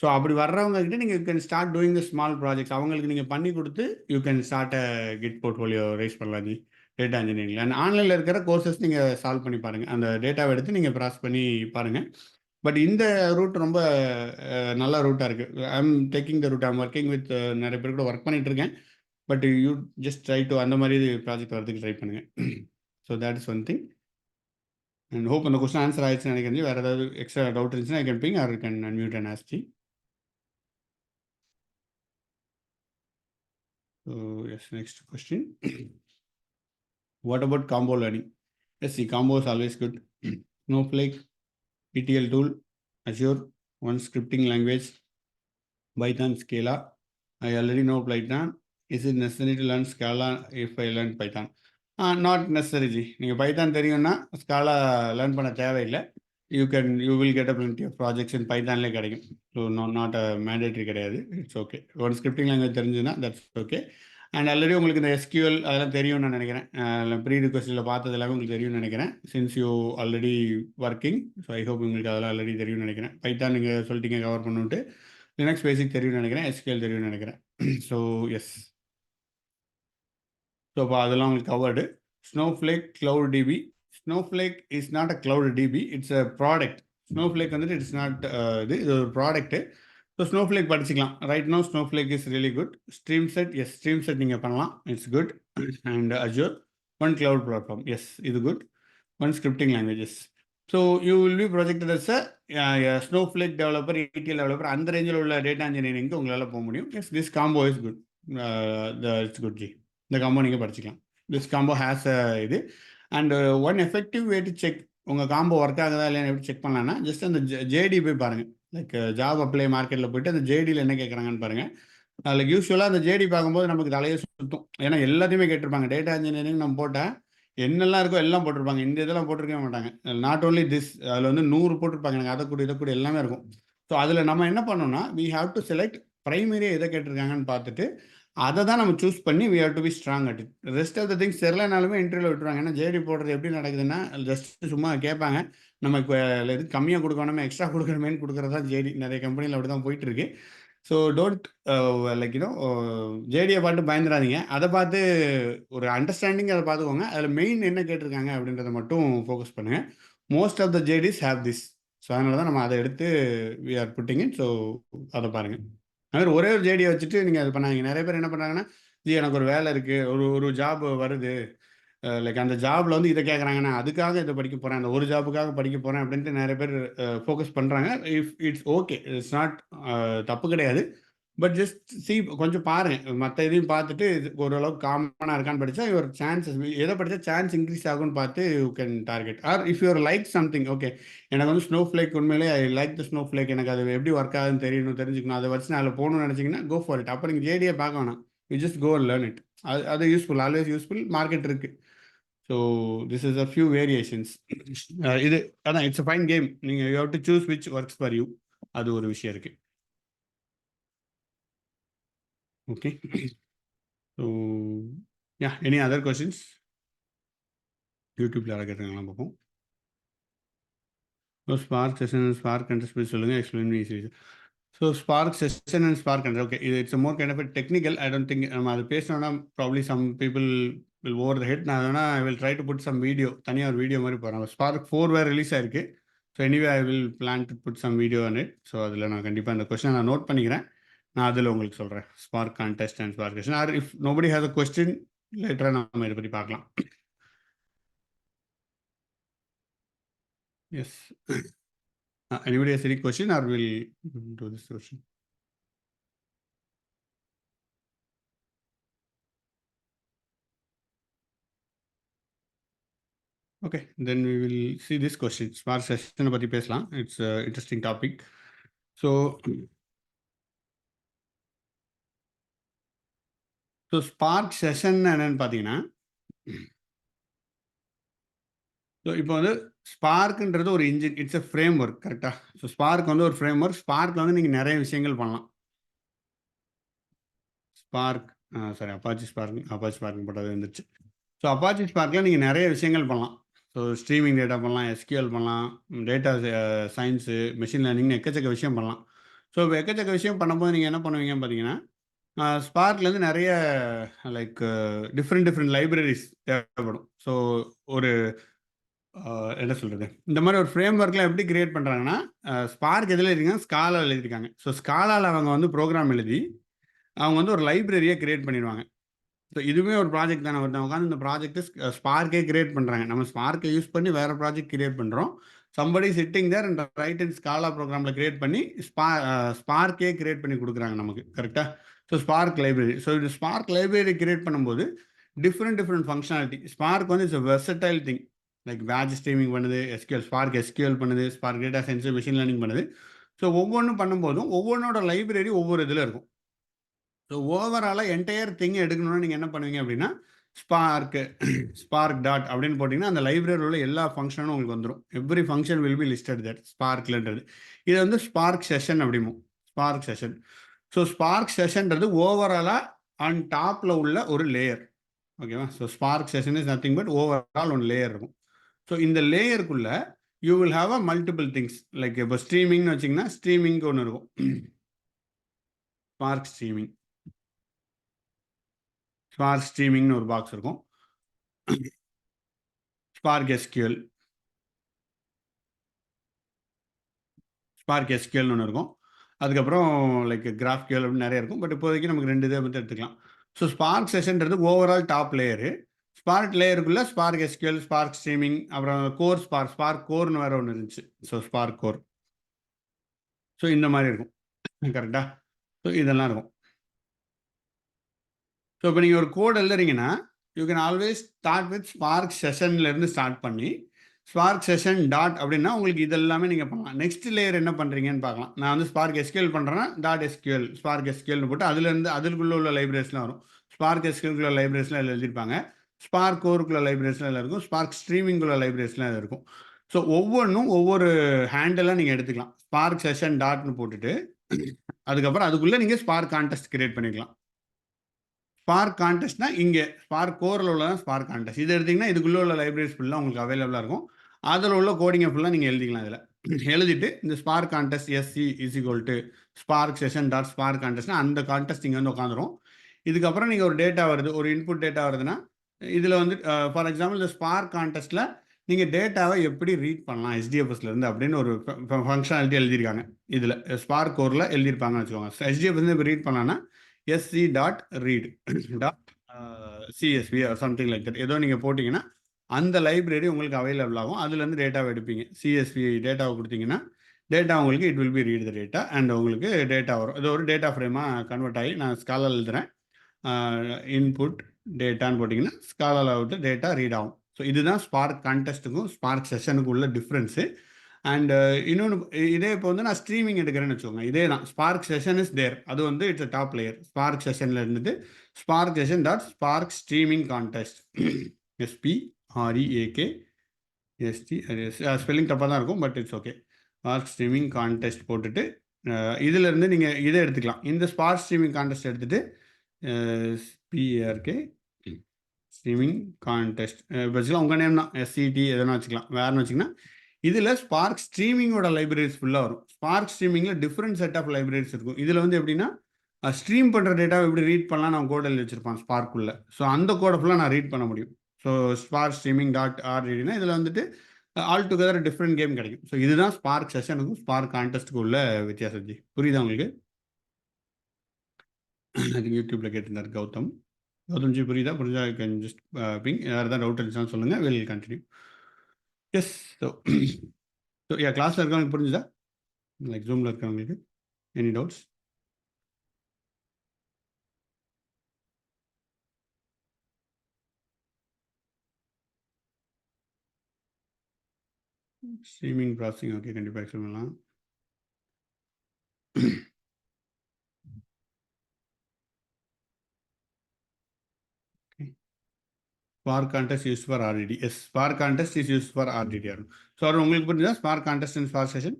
ஸோ அப்படி வர்றவங்க கிட்ட நீங்கள் you can start doing the small projects. அவங்களுக்கு நீங்கள் பண்ணி கொடுத்து you can start a kid portfolio rice பண்ணலாம் ஜி டேட்டா இன்ஜினியரிங். அண்ட் ஆன்லைனில் இருக்கிற கோர்சஸ் நீங்கள் சால்வ் பண்ணி பாருங்கள். அந்த டேட்டாவை எடுத்து நீங்கள் ப்ராசஸ் பண்ணி பாருங்கள். பட் இந்த ரூட் ரொம்ப நல்ல ரூட்டாக இருக்குது. I am taking the route. I'm working with நிறைய பேர் கூட ஒர்க் பண்ணிட்டு இருக்கேன். But you just try to அந்த மாதிரி ப்ராஜெக்ட் வரதுக்கு ட்ரை பண்ணுங்கள். So that is one thing. And hope அந்த கொஸ்டின் ஆன்சர் ஆயிடுச்சுன்னு நினைக்கிறேன். வேறு ஏதாவது எக்ஸ்ட்ரா டவுட் இருந்துச்சுன்னா I can ping or can unmute and ask ஜி. So yes, next question. What about combo learning? Yes, see, combo is always good. Snowflake, ETL tool, Azure, one scripting language, Python, Scala. I already know Python. Is it necessary to learn Scala if I learn Python? Not necessary. நீங்கள் Python தெரியும்னா Scala learn பண்ண தேவையில்லை. you will get a plenty of projects in பைத்தான்லேயே கிடைக்கும். So not a mandatory கிடையாது. It's okay. ஒரு scripting language தெரிஞ்சுன்னா that's okay. And already உங்களுக்கு இந்த SQL அதெல்லாம் தெரியும்னு நான் நினைக்கிறேன். ப்ரீ ரிக்வஸ்ட்டில் பார்த்தது எல்லாமே உங்களுக்கு தெரியும்னு நினைக்கிறேன். Since you already working. So I hope உங்களுக்கு அதெல்லாம் ஆல்ரெடி தெரியும்னு நினைக்கிறேன். பைத்தான் நீங்கள் சொல்லிட்டீங்க கவர் பண்ணிவிட்டு. லினக்ஸ் பேசிக் தெரியும்னு நினைக்கிறேன். SQL தெரியும்னு நினைக்கிறேன். So S. ஸோ இப்போ அதெல்லாம் உங்களுக்கு covered. Snowflake Cloud DB. Snowflake is not a Cloud DB. It's a product. Snowflake வந்துட்டு இட்ஸ் நாட் இது ஒரு ப்ராடக்ட்டு. ஸோ ஸ்னோஃப்ளேக் படிச்சுக்கலாம். Right no Snowflake is really good. StreamSet, yes StreamSet நீங்கள் பண்ணலாம். It's good. And Azure, one cloud platform, yes இது good. One scripting languages. So you will be projected as a Snowflake developer, ETL developer, அந்த ரேஞ்சில் உள்ள data இன்ஜினியரிங்க்கு உங்களால் போக முடியும். Yes this combo is good. It's good ji. இந்த combo நீங்கள் படிச்சுக்கலாம். திஸ் காம்போ ஹேஸ் இது. And one effective way to check உங்கள் காம்போ ஒர்க் ஆகுதா இல்லையான்னு எப்படி செக் பண்ணலான்னா ஜஸ்ட் அந்த ஜேடி போய் பாருங்கள். லைக் ஜாப் அப்ளை மார்க்கெட்டில் போயிட்டு அந்த ஜேடியில் என்ன கேட்குறாங்கன்னு பாருங்கள். அதில் யூஸ்வலாக அந்த ஜேடி பார்க்கும்போது நமக்கு தலையே சுற்றும். ஏன்னா எல்லாத்தையுமே கேட்டிருப்பாங்க. டேட்டா இன்ஜினியரிங் நம்ம போட்டால் என்னெல்லாம் இருக்கோ எல்லாம் போட்டிருப்பாங்க. இந்த இதெல்லாம் போட்டிருக்கவே மாட்டாங்க. நாட் ஓன்லி திஸ், அதில் வந்து 100 போட்டிருப்பாங்க. எனக்கு அதை கூட இதை கூட எல்லாமே இருக்கும். ஸோ அதில் நம்ம என்ன பண்ணோம்னா வி ஹாவ் டு செலக்ட் ப்ரைமரியாக எதை கேட்டிருக்காங்கன்னு பார்த்துட்டு அதை தான் நம்ம சூஸ் பண்ணி we have to be strong at it. Rest of the things தெரிலனாலுமே இன்டர்வியூவில் விட்டுருவாங்க. ஏன்னா ஜேடி போடுறது எப்படி நடக்குதுன்னா ஜஸ்ட் சும்மா கேட்பாங்க. நம்ம இப்போ இது கம்மியாக கொடுக்கணுமே எக்ஸ்ட்ரா கொடுக்கணுமேனு கொடுக்குறதா ஜேடி. நிறைய கம்பெனியில் அப்படி தான் போயிட்டு இருக்கு. ஸோ டோன்ட் லைக் ஜேடியை பார்த்து பயந்துடாதீங்க. அதை பார்த்து ஒரு அண்டர்ஸ்டாண்டிங் அதை பார்த்துக்கோங்க. அதில் மெயின் என்ன கேட்டிருக்காங்க அப்படின்றத மட்டும் ஃபோக்கஸ் பண்ணுங்கள். Most of the JDs have this. So அதனால தான் நம்ம அதை எடுத்து we are putting it. So அதை பாருங்கள். அது ஒரே ஒரு ஜேடியை வச்சுட்டு நீங்கள் அது பண்ணாங்க. நிறைய பேர் என்ன பண்ணுறாங்கன்னா ஜி எனக்கு ஒரு வேலை இருக்குது, ஒரு ஜாப் வருது, லைக் அந்த ஜாபில் வந்து இதை கேட்குறாங்கன்னா அதுக்காக இதை படிக்க போகிறேன், அந்த ஒரு ஜாபுக்காக படிக்க போகிறேன் அப்படின்ட்டு நிறைய பேர் ஃபோக்கஸ் பண்ணுறாங்க. If it's okay, it's not தப்பு கிடையாது. பட் ஜஸ்ட் கொஞ்சம் பாருங்கள். மற்ற இதையும் பார்த்துட்டு இது ஓரளவுக்கு காமனாக இருக்கான்னு படித்தா ஒரு சான்சஸ் எதை படித்தா சான்ஸ் இன்க்ரீஸ் ஆகும்னு பார்த்து you can target. Or if your like something, okay எனக்கு வந்து ஸ்னோ ஃப்ளேக் உண்மையிலே I like the Snowflake, எனக்கு அது எப்படி ஒர்க் ஆகுதுன்னு தெரிஞ்சுக்கணும், அதை வச்சு நான் அதில் போகணும்னு நினச்சிங்கன்னா கோ ஃபார் இட். அப்போ நீங்கள் ஜேடியை பார்க்க வேணாம், you just go and learn it. அது யூஸ்ஃபுல், ஆல்வேஸ் யூஸ்ஃபுல். மார்க்கெட் இருக்குது. So this is a few variations. இது அதான் இட்ஸ் அ ஃபைன் கேம். நீங்கள் you have to choose which works for you. அது ஒரு விஷயம் இருக்குது. Okay. So, yeah, any other questions? YouTubeல யாராவது கேட்டாங்களா பார்ப்போம். So Spark session and Spark context பற்றி சொல்லுங்கள், explain me easy. So Spark session and Spark context, okay இது it's more kind of technical. I don't think நம்ம அது பேசணும்னா probably some people will over the head. நான் வேணால் I will try to put some video, தனியாக ஒரு video மாதிரி போகிறேன். ஸ்பார்க் 4 வேறு ரிலீஸ் ஆயிருக்கு. So anyway I will plan to put some video on it. ஸோ அதில் நான் கண்டிப்பாக அந்த கொஸ்டின் நான் நோட் பண்ணிக்கிறேன். நான் அதில் உங்களுக்கு சொல்கிறேன் Spark context and Spark session. Or if nobody has a question லேட்டராக நம்ம இதை பற்றி பார்க்கலாம். Yes, anybody has any question or will do this question? Okay, then we will see this question. Spark session பற்றி பேசலாம். It's an interesting topic. So spark session என்னன்னு பார்த்தீங்கன்னா, so இப்போ வந்து ஸ்பார்க்ன்றது ஒரு engine, it's a frame work. கரெக்டாக? So spark வந்து ஒரு ஃப்ரேம் ஒர்க். ஸ்பார்க்கில் வந்து நீங்கள் நிறைய விஷயங்கள் பண்ணலாம். ஸ்பார்க் சாரி அப்பாச்சி ஸ்பார்க் போட்டது வந்துருச்சு. ஸோ அப்பாச்சி ஸ்பார்க்கில் நீங்கள் நிறைய விஷயங்கள் பண்ணலாம். ஸோ ஸ்ட்ரீமிங் டேட்டா பண்ணலாம், எஸ்கியூஎல் பண்ணலாம், டேட்டா சயின்ஸு, மெஷின் லேர்னிங்னு எக்கச்சக்க விஷயம் பண்ணலாம். ஸோ இப்போ எக்கச்சக்க விஷயம் பண்ணும்போது நீங்கள் என்ன பண்ணுவீங்கன்னு பார்த்தீங்கன்னா, ஸ்பார்க்லேருந்து நிறைய லைக் டிஃப்ரெண்ட் லைப்ரரிஸ் தேவைப்படும். ஸோ ஒரு என்ன சொல்கிறது, இந்த மாதிரி ஒரு ஃப்ரேம் ஒர்க்லாம் எப்படி கிரியேட் பண்ணுறாங்கன்னா, ஸ்பார்க் எதில் எழுதிருக்காங்க, ஸ்காலாவில் எழுதியிருக்காங்க. ஸோ ஸ்காலாவில் அவங்க வந்து ப்ரோக்ராம் எழுதி அவங்க வந்து ஒரு லைப்ரரியை கிரியேட் பண்ணிடுவாங்க. ஸோ இதுவுமே ஒரு ப்ராஜெக்ட் தானே. ஒருத்தவங்க உட்காந்து இந்த ப்ராஜெக்ட்டு ஸ்பார்க்கே கிரியேட் பண்ணுறாங்க. நம்ம ஸ்பார்க்கை யூஸ் பண்ணி வேறு ப்ராஜெக்ட் கிரியேட் பண்ணுறோம். Somebody sitting there and write in Scala ப்ரோக்ராமில் கிரியேட் பண்ணி ஸ்பார்க்கே கிரியேட் பண்ணி கொடுக்குறாங்க நமக்கு. கரெக்டாக? So Spark library. ஸோ இது ஸ்பார்க் லைப்ரரி கிரியேட் பண்ணும்போது டிஃப்ரெண்ட் ஃபங்க்ஷனாலிட்டி. ஸ்பார்க் வந்து it's a versatile thing. Like batch streaming பண்ணுது, எஸ்கியூஎல் பண்ணுது, Spark data science, machine learning பண்ணுது. ஸோ ஒவ்வொன்றும் பண்ணும்போதும் ஒவ்வொன்றோட லைப்ரரி ஒவ்வொரு இதில் இருக்கும். ஸோ ஓவராலாக என்டையர் திங் எடுக்கணும்னா நீங்கள் என்ன பண்ணுவீங்க அப்படின்னா, ஸ்பார்க் டாட் அப்படின்னு போட்டிங்கன்னா அந்த லைப்ரரியில் உள்ள எல்லா ஃபங்க்ஷனும் உங்களுக்கு வந்துடும். Every function will be listed that ஸ்பார்க்லன்றது. இது வந்து ஸ்பார்க் செஷன் அப்படிமோ, ஸ்பார்க் செஷன். ஸோ ஸ்பார்க் செஷன்றது ஓவராலாக ஆன் டாப்பில் உள்ள ஒரு லேயர். ஓகேவா? So Spark session is nothing but overall one layer இருக்கும். ஸோ இந்த லேயருக்குள்ள you will have a multiple things. Like இப்போ ஸ்ட்ரீமிங்னு வச்சிங்கன்னா ஸ்ட்ரீமிங்க்கு ஒன்று இருக்கும். ஸ்பார்க் ஸ்ட்ரீமிங்னு ஒரு பாக்ஸ் இருக்கும். ஸ்பார்க் எஸ்கியூஎல்னு ஒன்று இருக்கும். அதுக்கப்புறம் லைக் கிராஃப்கியூஎல் அப்படின்னு நிறைய இருக்கும். பட் இப்போதைக்கு நமக்கு 2 இதை மட்டும் எடுத்துக்கலாம். ஸோ ஸ்பார்க் செஷன்றது ஓவரால் டாப் லேயரு. ஸ்பார்க் லேயருக்குள்ள ஸ்பார்க் எஸ்கியூஎல், ஸ்பார்க் ஸ்ட்ரீமிங், அப்புறம் கோர் ஸ்பார்க் கோர்னு வேறு ஒன்று இருந்துச்சு. So spark core. ஸோ இந்த மாதிரி இருக்கும். கரெக்டாக? ஸோ இதெல்லாம் இருக்கும். ஸோ இப்போ நீங்கள் ஒரு கோட் எழுதுறீங்கன்னா you can always start with Spark செஷன்லேருந்து ஸ்டார்ட் பண்ணி ஸ்பார்க் செஷன் டாட் அப்படின்னா உங்களுக்கு இதெல்லாமே நீங்கள் பண்ணலாம். நெக்ஸ்ட் லேயர் என்ன பண்ணுறீங்கன்னு பார்க்கலாம். நான் வந்து ஸ்பார்க் எஸ்கியூஎல் பண்ணுறேன்னா டாட் எஸ்கியூஎல் ஸ்பார்க் எஸ்கியூஎல்னு போட்டு அதுலேருந்து அதுக்குள்ளே உள்ள லைப்ரரிஸ்லாம் வரும். ஸ்பார்க் எஸ்கியூஎல்குள்ள லைப்ரரிஸ்லாம் அதில் எழுதியிருப்பாங்க. ஸ்பார்க் கோருக்குள்ள லைப்ரரிஸ்லாம் அதில் இருக்கும். ஸ்பார்க் ஸ்ட்ரீமிங்குள்ள லைப்ரரிஸ்லாம் அதில் இருக்கும். ஸோ ஒவ்வொன்றும் ஒவ்வொரு ஹேண்டலாக நீங்கள் எடுத்துக்கலாம். ஸ்பார்க் செஷன் டாட்னு போட்டுட்டு அதுக்கப்புறம் அதுக்குள்ளே நீங்கள் ஸ்பார்க் கான்டெஸ்ட் கிரியேட் பண்ணிக்கலாம். ஸ்பார்க் கான்டெஸ்ட்னா இங்கே ஸ்பார்க் கோரில் உள்ள ஸ்பார்க் கான்டெஸ்ட் இது எடுத்திங்கன்னா இதுக்குள்ளே உள்ள லைப்ரரிஸ் ஃபுல்லாக உங்களுக்கு அவைலபிளாக இருக்கும். அதில் உள்ள கோடிங்கை ஃபுல்லாக நீங்கள் எழுதிக்கலாம். இதில் எழுதிட்டு இந்த Spark context SC = Spark session dot Spark கான்டெஸ்ட்னா அந்த கான்டெஸ்ட் இங்கே வந்து உட்காந்துரும். இதுக்கப்புறம் நீங்கள் ஒரு டேட்டா வருது, ஒரு இன்புட் டேட்டா வருதுன்னா இதில் வந்து ஃபார் எக்ஸாம்பிள் இந்த ஸ்பார்க் கான்டெஸ்ட்டில் நீங்கள் டேட்டாவை எப்படி ரீட் பண்ணலாம் HDFSலேருந்து அப்படின்னு ஒரு ஃபங்க்ஷனாலிட்டி எழுதியிருக்காங்க. இதில் ஸ்பார்க் கோரில் எழுதியிருப்பாங்கன்னு வச்சுக்கோங்க. HDFS இப்போ ரீட் பண்ணலான்னா sc.read CSV something like that ஏதோ நீங்கள் போட்டிங்கன்னா அந்த லைப்ரரி உங்களுக்கு அவைலபிள் ஆகும். அதுலேருந்து டேட்டாவை எடுப்பீங்க. CSV டேட்டாவை கொடுத்தீங்கன்னா டேட்டா உங்களுக்கு it will B read the data and உங்களுக்கு டேட்டா வரும். இது ஒரு டேட்டா ஃப்ரேமாக கன்வெர்ட் ஆகி நான் ஸ்காலர் எழுதுகிறேன். இன்புட் டேட்டான்னு போட்டிங்கன்னா ஸ்காலரில் விட்டு டேட்டா ரீட் ஆகும். ஸோ இதுதான் ஸ்பார்க் கான்டெஸ்ட்டுக்கும் ஸ்பார்க் செஷனுக்கும் உள்ள டிஃப்ரென்ஸு. அண்ட் இன்னொன்று இதே இப்போ வந்து நான் ஸ்ட்ரீமிங் எடுக்கிறேன்னு வச்சுக்கோங்க. இதே தான் ஸ்பார்க் செஷன் இஸ் தேர். அது வந்து இட்ஸ் டாப் லேயர். ஸ்பார்க் செஷனில் இருந்துட்டு Spark session dot Spark streaming context SPREAK ST spelling தப்பாக தான் இருக்கும், but it's okay. Spark streaming context போட்டுட்டு இதிலேருந்து நீங்கள் இதை எடுத்துக்கலாம். இந்த ஸ்பார்க் ஸ்ட்ரீமிங் கான்டெஸ்ட் எடுத்துகிட்டு SPRK ஸ்ட்ரீமிங் கான்டெஸ்ட் வச்சுக்கலாம். உங்கள் நேம் தான் SCT எதனா வச்சுக்கலாம். வேறுனு வச்சிங்கன்னா இதில் ஸ்பார்க் ஸ்ட்ரீமிங்கோட லைப்ரரிஸ் ஃபுல்லாக வரும். ஸ்பார்க் ஸ்ட்ரீமிங்கில் டிஃப்ரெண்ட் செட் ஆஃப் லைப்ரரிஸ் இருக்கும். இதில் வந்து எப்படின்னா ஸ்ட்ரீம் பண்ணுற டேட்டாவை எப்படி ரீட் பண்ணலாம் நான் கோட் எழுதி வச்சுருப்பான் ஸ்பார்க்குள்ளே. ஸோ அந்த கோடை ஃபுல்லாக நான் ரீட் பண்ண முடியும். ஸோ ஸ்பார்க் ஸ்ட்ரீமிங் டாட் RDனா இதில் வந்துட்டு ஆல் டுகெதர் டிஃப்ரெண்ட் கேம் கிடைக்கும். ஸோ இதுதான் ஸ்பார்க் செஷனுக்கும் ஸ்பார்க் கான்டெஸ்ட்டுக்கு உள்ள வித்தியாசம். ஜி புரியுதா உங்களுக்கு? அது யூடியூப்பில் கேட்டிருந்தார் கௌதம். கௌதம்ஜி புரியுதா? புரிஞ்சா கேன் ஜஸ்ட் பிங். வேறு ஏதாவது டவுட் இருந்துச்சுன்னா சொல்லுங்கள். Will continue. எஸ். ஸோ கிளாஸில் இருக்கவங்களுக்கு புரிஞ்சுதா? லைக் ஜூமில் இருக்கிறவங்களுக்கு any doubts? Streaming processing okay, கண்டிப்பாக எக்ஸ்பிளைன் பண்ணலாம். Spark context use for RDD. Yes, Spark context is use for RDD ஆகும். ஸோ அது உங்களுக்கு புரிஞ்சுதா? Spark context and Spark session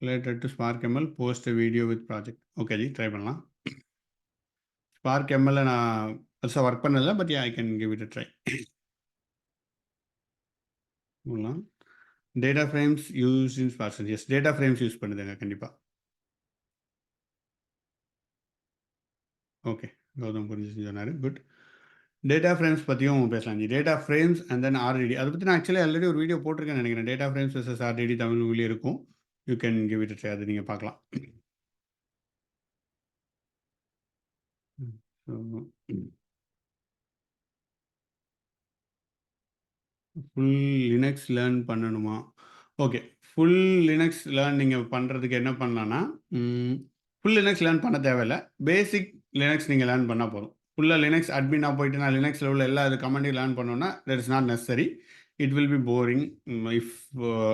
related to Spark ML post video with project. Okay ji, try பண்ணலாம். Spark ML நான் பெருசாக work பண்ணதில்லை, but I can give it a try. Data frames use in Spark. Yes, data frames use பண்ணுதுங்க கண்டிப்பாக. Okay, Gautham புரிஞ்சு சொன்னார். Good. Data frames பற்றியும் பேசலாம் G. Data frames and then RDD அதை பற்றி நான் ஆக்சுவலி ஆல்ரெடி ஒரு வீடியோ போட்டிருக்கேன்னு நினைக்கிறேன். Data frames versus RDD Tamil மொழியில் இருக்கும். You can give it try. அது நீங்கள் பார்க்கலாம். ஃபுல் லினக்ஸ் லேர்ன் பண்ணணுமா? ஓகே, ஃபுல் லினக்ஸ் லேர்ன் நீங்கள் பண்ணுறதுக்கு என்ன பண்ணலான்னா, ஃபுல் லினக்ஸ் லேர்ன் பண்ண தேவையில்லை. பேசிக் லினக்ஸ் நீங்கள் லேர்ன் பண்ணால் போதும். ஃபுல்லாக லினக்ஸ் அட்மினாக போயிட்டு நான் லினக்ஸில் உள்ள எல்லா இது கமெண்ட்டையும் லேர்ன் பண்ணோன்னா that is not necessary. It will be boring if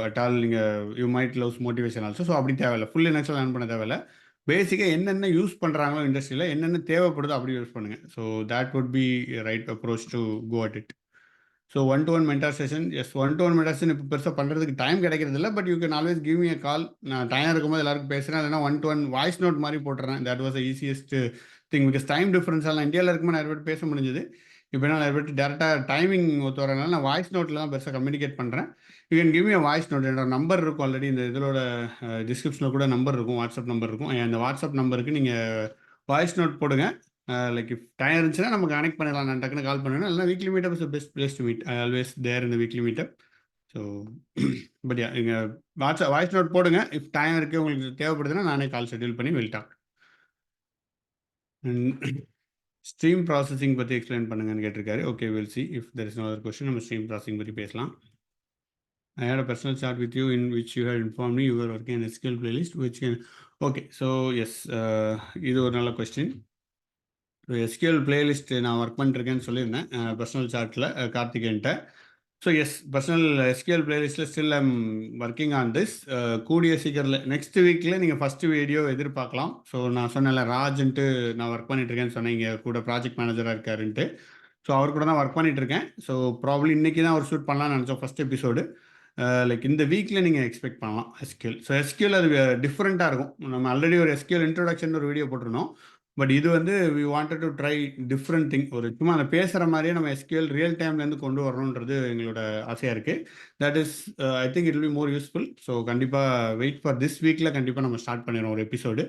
at all. நீங்கள் you might loves motivation also. So அப்படி தேவையில்லை. ஃபுல் லினக்ஸில் லேர்ன் பண்ண தேவையில்லை. பேசிக்காக என்னென்ன யூஸ் பண்ணுறாங்களோ இண்டஸ்ட்ரியில் என்னென்ன தேவைப்படுதோ அப்படி யூஸ் பண்ணுங்கள். So that would be right approach to go at it. So 1-to-1 mentor session. Yes, 1-to-1 mentor session இப்போ பெருசாக பண்ணுறதுக்கு டைம் கிடைக்கிறது இல்லை. But you can always give me a call. நான் டைம் இருக்கும்போது எல்லாருக்கும் பேசுகிறேன். இல்லைனா 1-to-1 வாய்ஸ் நோட் மாதிரி போட்டுறேன். That was the easiest thing. Because time டிஃப்ரென்ஸால் நான் இந்தியாவில் இருக்கும்போது நிறைய பேர் பேச முடிஞ்சது. இப்போ என்ன நிறைய பேர் டேரெக்டாக டைமிங் ஒத்து வரனால நான் வாய்ஸ் நோட்டில் தான் பெருசாக கம்யூனிகேட் பண்ணுறேன். You can give me a voice note. என்னோட நம்பர் இருக்கும் ஆல்ரெடி. இந்த இதோட டிஸ்கிரிப்ஷனில் கூட நம்பர் இருக்கும், வாட்ஸ்அப் நம்பர் இருக்கும். அந்த வாட்ஸ்அப் நம்பருக்கு நீங்கள் வாய்ஸ் நோட் போடுங்க. லைக் இஃப் டைம் இருந்துச்சுன்னா நம்ம கனெக்ட் பண்ணலாம். நான் டக்குன்னு கால் பண்ணுவேன். இல்லைனா weekly meetup is best place to meet. I always there இந்த வீக்லி மீட்டப். ஸோ பட் நீங்கள் வாட்ஸ்அப் வாய்ஸ் நோட் போடுங்க. இஃப் டைம் இருக்குது உங்களுக்கு தேவைப்படுதுன்னா நானே கால் ஷெட்யூல் பண்ணி வில் டாக். ஸ்ட்ரீம் ப்ராசஸிங் பற்றி எக்ஸ்பிளைன் பண்ணுங்கன்னு கேட்டிருக்காரு. Okay, will see if there is no other question. நம்ம ஸ்ட்ரீம் ப்ராசஸிங் பற்றி பேசலாம். I had a personal chat with you in which you had informed me you were working on a SQL playlist which can... Okay, so yes, இது ஒரு நல்ல question. So SQL playlist நான் work பண்ணிருக்கேன்னு சொல்லியிருந்தேன் personal சார்ட்டில் கார்த்திகேன்ட்ட. So yes, personal SQL பிளேலிஸ்ட்டில் still I'm working on this. கூடிய சீக்கிரத்தில் நெக்ஸ்ட் வீக்கில் நீங்கள் ஃபஸ்ட்டு வீடியோ எதிர்பார்க்கலாம். ஸோ நான் சொன்னேன்ல, ராஜ்ன்ட்டு நான் ஒர்க் பண்ணிட்டுருக்கேன்னு சொன்னேன், இங்கே கூட ப்ராஜெக்ட் மேனேஜராக இருக்காருன்ட்டு. ஸோ அவர் கூட தான் ஒர்க் பண்ணிட்டுருக்கேன். ஸோ ப்ராப்ளி இன்றைக்கி தான் ஒரு ஷூட் பண்ணலாம்னு நினச்சோம் ஃபஸ்ட் எபிசோடு. லைக் இந்த வீக்கில் நீங்கள் எக்ஸ்பெக்ட் பண்ணலாம் எஸ்கியூஎல். ஸோ எஸ்கியூஎல் அது டிஃப்ரெண்ட்டாக இருக்கும். நம்ம ஆல்ரெடி ஒரு எஸ்கியூஎல் இன்ட்ரோடக்ஷன் ஒரு வீடியோ போட்டிருந்தோம். பட் இது வந்து we wanted to try different thing. ஒரு சும்மா அந்த பேசுகிற மாதிரியே நம்ம எஸ்கியூஎல் ரியல் டைம்லேருந்து கொண்டு வரணுன்றது எங்களோட ஆசையாக இருக்குது. That is I think it will be more useful. So கண்டிப்பாக வெயிட் ஃபார் திஸ் வீக்கில் கண்டிப்பாக நம்ம ஸ்டார்ட் பண்ணிடுவோம் ஒரு எபிசோடு.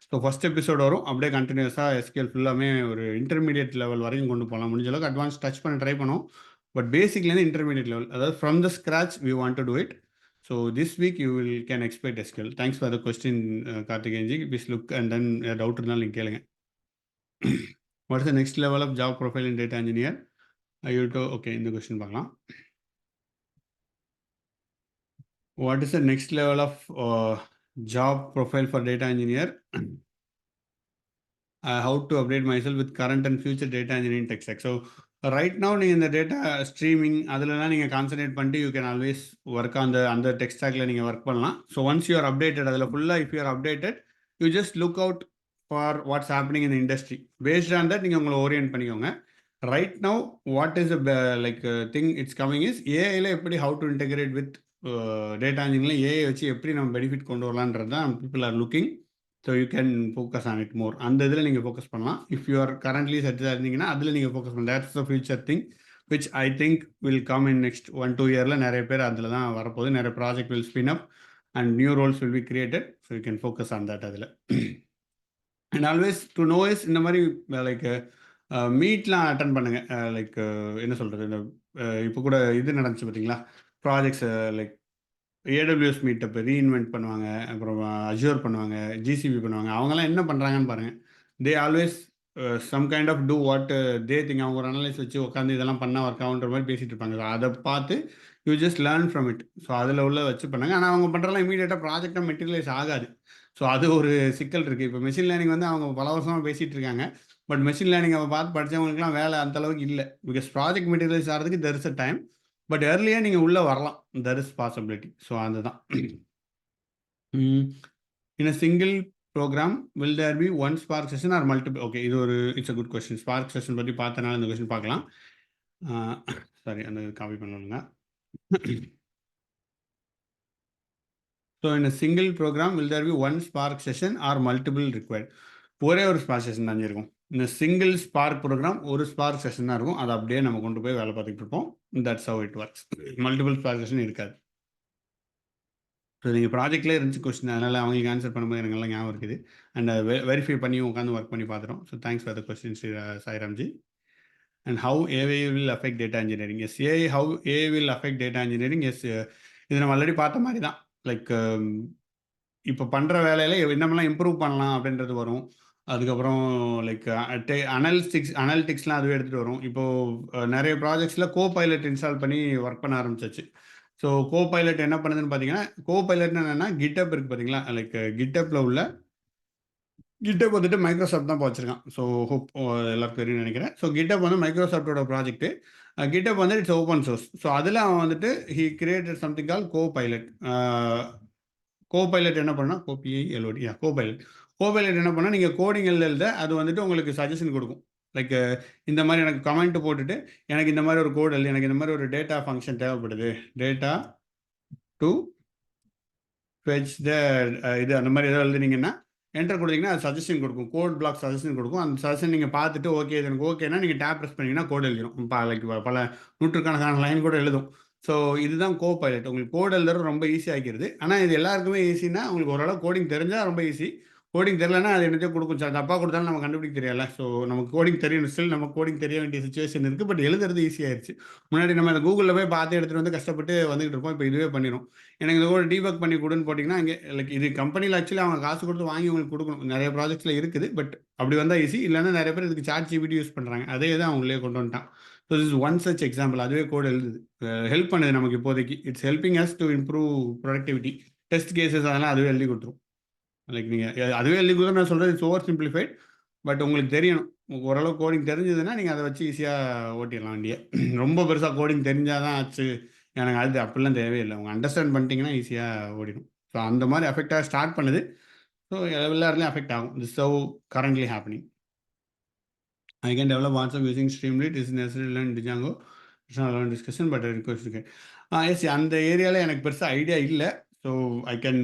ஸோ ஃபஸ்ட் எபிசோடு வரும், அப்படியே கண்டினியூஸாக எஸ்கியூஎல் ஃபுல்லாமே ஒரு இன்டர்மீடியட் லெவல் வரைக்கும் கொண்டு போகலாம். முடிஞ்ச அளவுக்கு அட்வான்ஸ் டச் பண்ண ட்ரை பண்ணுவோம். பட் பேசிக்லேருந்து இன்டர்மீடியட் லெவல், அதாவது from the scratch we want to do it. So this week you can expect SQL. Thanks for the question, Karthikeyan ji. Please look and then doubt இருந்தாலும் நீங்க கேளுங்க. What is the next level of job profile in data engineer? Okay, இந்த question பார்க்கலாம். What is the next level of job profile for data engineer? How to update myself with current and future data engineering tech stack. So right now நீங்கள் இந்த data streaming அதிலலாம் நீங்கள் concentrate பண்ணிட்டு you can always work on அந்த tech ஸ்டாக்ல நீங்கள் work பண்ணலாம். So once you are updated, அதில் ஃபுல்லாக if you are updated, you just look out for what's happening in industry. Based on that நீங்கள் உங்களை ஓரியன்ட் பண்ணிக்கோங்க. Right now what is like thing it's coming is ஏஐயில் எப்படி how to integrate with data engineering, AI வச்சு எப்படி நம்ம benefit கொண்டு வரலான்றது தான் people are looking. So you can focus on it more. அந்த இதில் நீங்கள் ஃபோக்கஸ் பண்ணலாம். If you are currently settle இருந்தீங்கன்னா அதில் நீங்கள் ஃபோக்கஸ் பண்ணலாம். That's the future thing which I think will come in next 1-2 இயரில். நிறைய பேர் அதில் தான் வரப்போகுது. நிறைய project will spin up and new roles will be created. So you can focus on that. அதில் and always to know is இந்த மாதிரி லைக் மீட்லாம் அட்டன் பண்ணுங்கள். லைக் என்ன சொல்கிறது, இந்த இப்போ கூட இது நடந்துச்சு பார்த்தீங்களா, projects like AWS meetup reinvent பண்ணுவாங்க, அப்புறம் அஜூர் பண்ணுவாங்க, GCP பண்ணுவாங்க. அவங்கெல்லாம் என்ன பண்ணுறாங்கன்னு பாருங்கள். They always some kind of do what they think. அவங்க ஒரு அனலைஸ் வச்சு உட்காந்து இதெல்லாம் பண்ணால் ஒர்க் ஆகுன்ற மாதிரி பேசிகிட்டு இருப்பாங்க. ஸோ அதை பார்த்து you just learn from it. ஸோ அதில் உள்ள வச்சு பண்ணாங்க. ஆனால் அவங்க பண்ணுறலாம் இமீடியட்டாக ப்ராஜெக்டாக மெட்டீரியலைஸ் ஆகாது. ஸோ அது ஒரு சிக்கல் இருக்குது. இப்போ மெஷின் லேர்னிங் வந்து அவங்க பல வருஷமாக பேசிகிட்டு இருக்காங்க. பட் மெஷின் லேர்னிங் அவள் பார்த்து படித்தவங்களுக்குலாம் வேலை அந்தளவுக்கு இல்லை. பிகாஸ் ப்ராஜெக்ட் மெட்டீரியலைஸ் ஆகிறதுக்கு there is a time. But ஏர்லியாக நீங்கள் உள்ளே வரலாம், தெர் இஸ் பாசிபிலிட்டி. ஸோ அதுதான். In a single program will there be one Spark session or multiple? Okay, இது ஒரு it's a good question. Spark session பற்றி பார்த்தனால இந்த கொஸ்டின் பார்க்கலாம். சாரி, அந்த காப்பி பண்ணணுங்க. So in a single program will there be one Spark session or multiple required? ஒரே ஒரு ஸ்பார்க் செஷன் தான் இருக்கும். இந்த சிங்கிள் ஸ்பார்க் ப்ரோக்ராம் ஒரு ஸ்பார்க் செஷன் தான் இருக்கும். அதை அப்படியே நம்ம கொண்டு போய் வேலை பார்த்துக்கிட்டு இருப்போம். That's how it works. Multiple spark session இருக்காது. ஸோ நீங்கள் ப்ராஜெக்ட்லேயே இருந்துச்சு கொஸ்டின், அதனால் அவங்களுக்கு ஆன்சர் பண்ணும்போது எனக்கு நல்லா ஞாபகம் இருக்குது. அண்ட் வெரிஃபை பண்ணி உட்காந்து ஒர்க் பண்ணி பார்த்துட்டோம். So thanks for the question Sairamji. And how AI will affect data engineering? Yes, how AI will affect data engineering? Yes, இது நம்ம ஆல்ரெடி பார்த்த மாதிரி தான். லைக் இப்போ பண்ணுற வேலையில் என்னமெல்லாம் இம்ப்ரூவ் பண்ணலாம் அப்படின்றது வரும். அதுக்கப்புறம் லைக் அனலிட்டிக்ஸ்லாம் அதுவே எடுத்துகிட்டு வரும். இப்போது நிறைய ப்ராஜெக்ட்ஸில் கோபைலட் இன்ஸ்டால் பண்ணி ஒர்க் பண்ண ஆரம்பிச்சிச்சு. ஸோ கோபைலட் என்ன பண்ணுதுன்னு பார்த்தீங்கன்னா, கோபைலட்னு என்னென்னா கிட்டப் இருக்குது பார்த்தீங்களா, லைக் கிட்டப்பில் உள்ள கிட்டப் வந்துட்டு மைக்ரோசாஃப்ட் தான் வச்சுருக்கான். ஸோ ஹோப் எல்லாருக்கும் தெரியும்னு நினைக்கிறேன். ஸோ கிட்டப் வந்து மைக்ரோசாஃப்டோட ப்ராஜெக்ட்டு. கிட்டப் வந்து இட்ஸ் ஓப்பன் சோர்ஸ். ஸோ அதில் அவன் வந்துட்டு he created something call copilot. Copilot என்ன பண்ணால் கோபிஐஎல்ஓடி கோபைலட். கோபைலட் என்ன பண்ணால் நீங்கள் கோடிங் எழுத அது வந்துட்டு உங்களுக்கு சஜஷன் கொடுக்கும். லைக் இந்த மாதிரி எனக்கு கமெண்ட் போட்டுட்டு எனக்கு இந்த மாதிரி ஒரு கோட் எழுதி, எனக்கு இந்த மாதிரி ஒரு டேட்டா ஃபங்க்ஷன் தேவைப்படுது, டேட்டா டு ஃபெச் த இது அந்த மாதிரி ஏதாவது எழுதுனீங்கன்னா என்டர் கொடுத்தீங்கன்னா அது சஜஷன் கொடுக்கும், கோட் பிளாக் சஜஷன் கொடுக்கும். அந்த சஜஷன் நீங்கள் பார்த்துட்டு ஓகே இது எனக்கு ஓகேன்னா நீங்கள் டேப் ப்ரெஸ் பண்ணிங்கன்னா கோட் எழுதிடும். லைக் பல நூற்றுக்கணக்கான லைன் கூட எழுதும். ஸோ இதுதான் கோபைலட். உங்களுக்கு கோட் எழுதுறது ரொம்ப ஈஸி ஆகிக்கிறது. ஆனால் இது எல்லாருக்குமே ஈஸினா உங்களுக்கு ஓரளவு கோடிங் தெரிஞ்சால் ரொம்ப ஈஸி. கோடிங் தெரியலன்னா அது என்னத்தையும் கொடுக்கும். சார் தப்பாக கொடுத்தாலும் நம்ம கண்டுபிடிக்க தெரியல. ஸோ நமக்கு கோடிங் தெரியணும், ஸ்டில் நம்ம கோடிங் தெரிய வேண்டிய சுச்சுவேஷன் இருக்குது. பட் எழுதுறது ஈஸியாகிடுச்சு. முன்னாடி நம்ம இந்த கூகுளில் போய் பார்த்து எடுத்துகிட்டு வந்து கஷ்டப்பட்டு வந்துகிட்டு இருப்போம். இப்போ இதுவே பண்ணிடும். எனக்கு இந்த கோட் டீபக் பண்ணி கொடுன்னு போட்டிங்கன்னா இங்கே லைக் இது கம்பெனியில் ஆக்சுவலி அவங்க காசு கொடுத்து வாங்கி உங்களுக்கு கொடுக்கணும். நிறைய ப்ராஜெக்ட்ஸில் இருக்குது. பட் அப்படி வந்தால் ஈஸி. இல்லைன்னா நிறைய பேர் இதுக்கு ChatGPT யூஸ் பண்ணுறாங்க. அதே தான் அவங்களே கொண்டு வந்துட்டான். So this is one such example. அதுவே கோட் எழுதுது, ஹெல்ப் பண்ணுது நமக்கு இப்போதைக்கு. It's helping us to improve productivity. Test cases அதெல்லாம் அதுவே எழுதி கொடுத்துரும். லைக் நீங்கள் அதுவே எழுதி கொடுத்தா நான் சொல்கிறது இட்ஸ் ஓவர் சிம்பிளிஃபைட். பட் உங்களுக்கு தெரியணும். ஓரளவு கோடிங் தெரிஞ்சதுன்னா நீங்கள் அதை வச்சு ஈஸியாக ஓட்டிடலாம் வண்டியை. ரொம்ப பெருசாக கோடிங் தெரிஞ்சால் தான் ஆச்சு எனக்கு அது அப்படிலாம் தேவையில்லை. உங்கள் அண்டர்ஸ்டாண்ட் பண்ணிட்டீங்கன்னா ஈஸியாக ஓடிடும். ஸோ அந்த மாதிரி அஃபெக்டாக ஸ்டார்ட் பண்ணுது. ஸோ எல்லாருலேயும் அஃபெக்ட் ஆகும். This so currently happening. I can develop WhatsApp using Streamlit. Is necessary to learn Django. It's not a long discussion, but I request to get. Yes, அந்த ஏரியாவில் எனக்கு பெருசாக ஐடியா இல்லை. So I can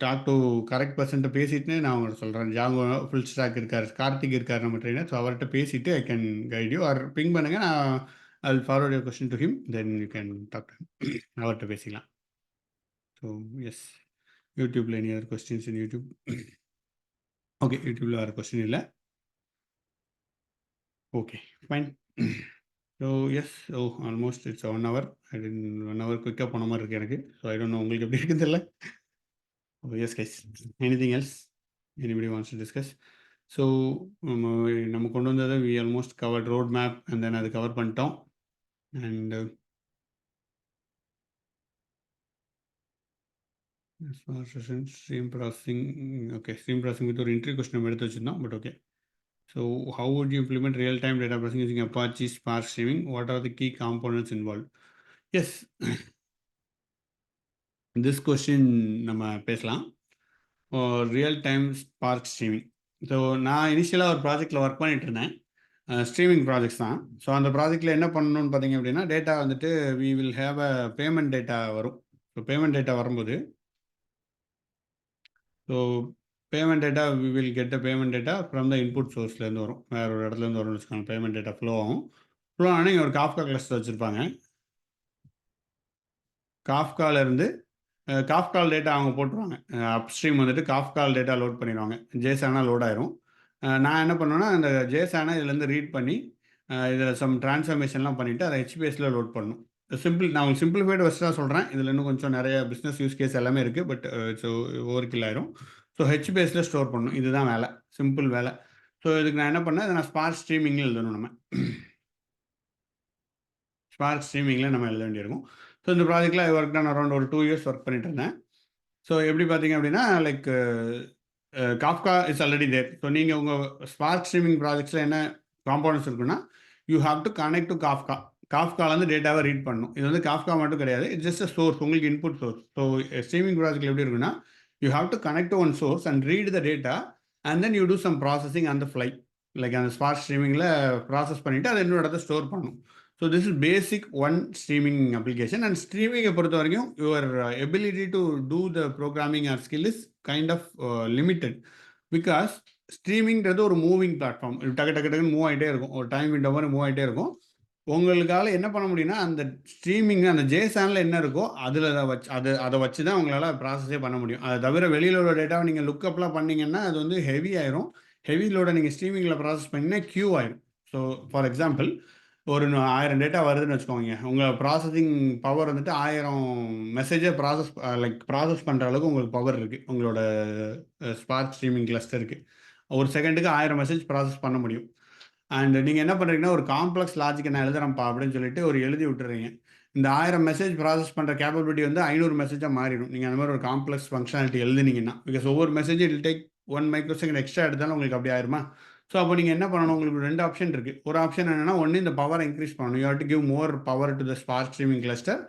talk to correct பர்சன்ட்ட பேசிட்டு நான் உங்களுக்கு சொல்கிறேன். ஜாங்கோ ஃபுல் ஸ்டாக் இருக்கார், கார்த்திக் இருக்கார் நம்ம ட்ரெயினர். ஸோ அவர்கிட்ட பேசிட்டு I can guide you or ping பண்ணுங்கள். நான் I will forward your question to him. Then you can talk to him. அவர்கிட்ட பேசிக்கலாம். ஸோ எஸ், யூடியூப்பில் any other questions in YouTube? Okay, யூடியூப்பில் வேறு கொஸ்டின் இல்லை. Okay, fine. So yes, almost it's 1 hour. I didn't 1 hour quick up on my எனக்கு. So I don't know உங்களுக்கு எப்படி இருக்குன்னு தெரியல. Oh yes guys, anything else anybody wants to discuss? So நம்ம கொண்டு வந்ததை we almost covered road map and then அது cover பண்ணிட்டோம். And as far as stream processing, okay, stream processing with ஒரு entry question நம்ம எடுத்து வச்சிருந்தோம், but okay. So how would you implement real-time data processing using Apache Spark Streaming? What are the key components involved? Yes, this question நம்ம பேசலாம். Real-time spark streaming. So நான் இனிஷியலாக ஒரு ப்ராஜெக்டில் ஒர்க் பண்ணிட்டு இருந்தேன். ஸ்ட்ரீமிங் ப்ராஜெக்ட்ஸ் தான். ஸோ அந்த ப்ராஜெக்டில் என்ன பண்ணணும்னு பார்த்தீங்க அப்படின்னா, டேட்டா வந்துட்டு we will have a payment data வரும். ஸோ பேமெண்ட் டேட்டா வரும்போது so payment data we will get the payment data from the input சோர்ஸ்லேருந்து வரும். வேறு ஒரு இடத்துலேருந்து வரும்னு வச்சுக்கோங்க. பேமெண்ட் டேட்டா ஃப்ளோ ஆகும். ஃப்ளோ ஆனால் இங்கே ஒரு காஃப்கா கிளஸ்டர் வச்சுருப்பாங்க. காஃப்காலேருந்து காஃப்கால் டேட்டா அவங்க போட்டுருவாங்க. அப்ஸ்ட்ரீம் வந்துட்டு காஃப்கால் டேட்டா லோட் பண்ணிடுவாங்க. ஜேசானா லோட் ஆயிரும். நான் என்ன பண்ணுவேன்னா, அந்த ஜேசானா இதுலேருந்து ரீட் பண்ணி இதில் சம் ட்ரான்ஸ்ஃபர்மேஷன்லாம் பண்ணிவிட்டு அதை ஹெச்பிஎஸில் லோட் பண்ணணும். நான் உங்களுக்கு சிம்பிளிஃபைடு வச்சு தான் சொல்கிறேன். இதில் இன்னும் கொஞ்சம் நிறைய பிஸ்னஸ் யூஸ் கேஸ் எல்லாமே இருக்குது. பட் ஓவர் கில் ஆயிரும். ஸோ ஹெச்பிஎஸில் ஸ்டோர் பண்ணணும். இதுதான் வேலை, சிம்பிள் வேலை. ஸோ இதுக்கு நான் என்ன பண்ணேன், இதை நான் ஸ்பார்க் ஸ்ட்ரீமிங்கில் எழுதணும். நம்ம ஸ்பார்க் ஸ்ட்ரீமிங்கில் நம்ம எழுத வேண்டியிருக்கும். ஸோ இந்த ப்ராஜெக்டில் ஐ ஒர்க் டன் அரௌண்ட் ஒரு 2 years ஒர்க் பண்ணிட்டு இருந்தேன். ஸோ எப்படி பார்த்தீங்க அப்படின்னா, like Kafka is already there. So நீங்கள் உங்கள் ஸ்பார்க் ஸ்ட்ரீமிங் ப்ராஜெக்ட்ஸில் என்ன காம்போனன்ட்ஸ் இருக்குன்னா, you have to connect to Kafka. காஃப்காலேருந்து டேட்டாவை ரீட் பண்ணணும். இது வந்து காஃப்கா மட்டும் கிடையாது, இட்ஸ் ஜஸ்ட் அ சோர்ஸ், உங்களுக்கு இன்புட் சோர்ஸ். ஸோ ஸ்ட்ரீமிங் ப்ராஜெக்டில் எப்படி இருக்குன்னா, you have to connect to one source and read the data and then you do some processing on the fly. Like அந்த Spark streamingல process பண்ணிட்டு அதை இன்னொரு இடத்த ஸ்டோர் பண்ணணும். So this is basic one streaming application. And ஸ்ட்ரீமிங்கை பொறுத்த வரைக்கும் your ability to do the programming or skill is kind of limited. Because ஸ்ட்ரீமிங்கிறது ஒரு மூவிங் பிளாட்ஃபார்ம். டக்கு டக்கு டக்குன்னு மூவ் ஆகிட்டே இருக்கும். ஒரு டைம் விண்டோ மாதிரி மூவ் ஆகிட்டே இருக்கும். உங்களுக்கால என்ன பண்ண முடியும்னா, அந்த ஸ்ட்ரீமிங் அந்த ஜேசானில் என்ன இருக்கோ அதில் அதை வச்சு தான் உங்களால் ப்ராசஸே பண்ண முடியும். அதை தவிர வெளியில் உள்ள டேட்டாவை நீங்கள் லுக்கப்லாம் பண்ணிங்கன்னா அது வந்து ஹெவி ஆயிரும். ஹெவியிலோட நீங்கள் ஸ்ட்ரீமிங்கில் ப்ராசஸ் பண்ணிங்கன்னா க்யூ ஆயிரும். ஸோ ஃபார் எக்ஸாம்பிள், ஒரு 1000 டேட்டா வருதுன்னு வச்சுக்கோங்க. உங்கள் ப்ராசஸிங் பவர் வந்துட்டு 1000 மெசேஜை ப்ராசஸ் பண்ணுற அளவுக்கு உங்களுக்கு பவர் இருக்குது. உங்களோட ஸ்பார்க் ஸ்ட்ரீமிங் கிளஸ்டருக்கு ஒரு செகண்டுக்கு 1000 மெசேஜ் ப்ராசஸ் பண்ண முடியும். அண்ட் நீங்கள் என்ன பண்ணுறீங்கன்னா, ஒரு காம்ப்ளெக்ஸ் லாஜிக்கை நான் எழுதுறேன்ப்பா அப்படின்னு சொல்லிட்டு ஒரு எழுதி விட்டுறீங்க. இந்த 1000 மெசேஜ் ப்ராசஸ் பண்ணுற கேப்பபிலிட்டி வந்து 500 மெசேஜாக மாறிடும். நீங்கள் அந்த மாதிரி ஒரு காம்ப்ளெக்ஸ் ஃபங்க்ஷனாலிட்டி எழுதுனீங்கன்னா, பிகாஸ் ஒவ்வொரு மெசேஜ் இல் டேக் 1 மைக்ரோசெகண்ட் எக்ஸ்ட்ரா எடுத்தாலும் உங்களுக்கு அப்படி ஆயிருமா? ஸோ அப்போ நீங்கள் என்ன பண்ணணும், உங்களுக்கு 2 ஆப்ஷன் இருக்குது. ஒரு ஆப்ஷன் என்னென்னா, ஒன்று இந்த பவரை இன்க்ரீஸ் பண்ணணும். You have to give more power to the Spark streaming cluster,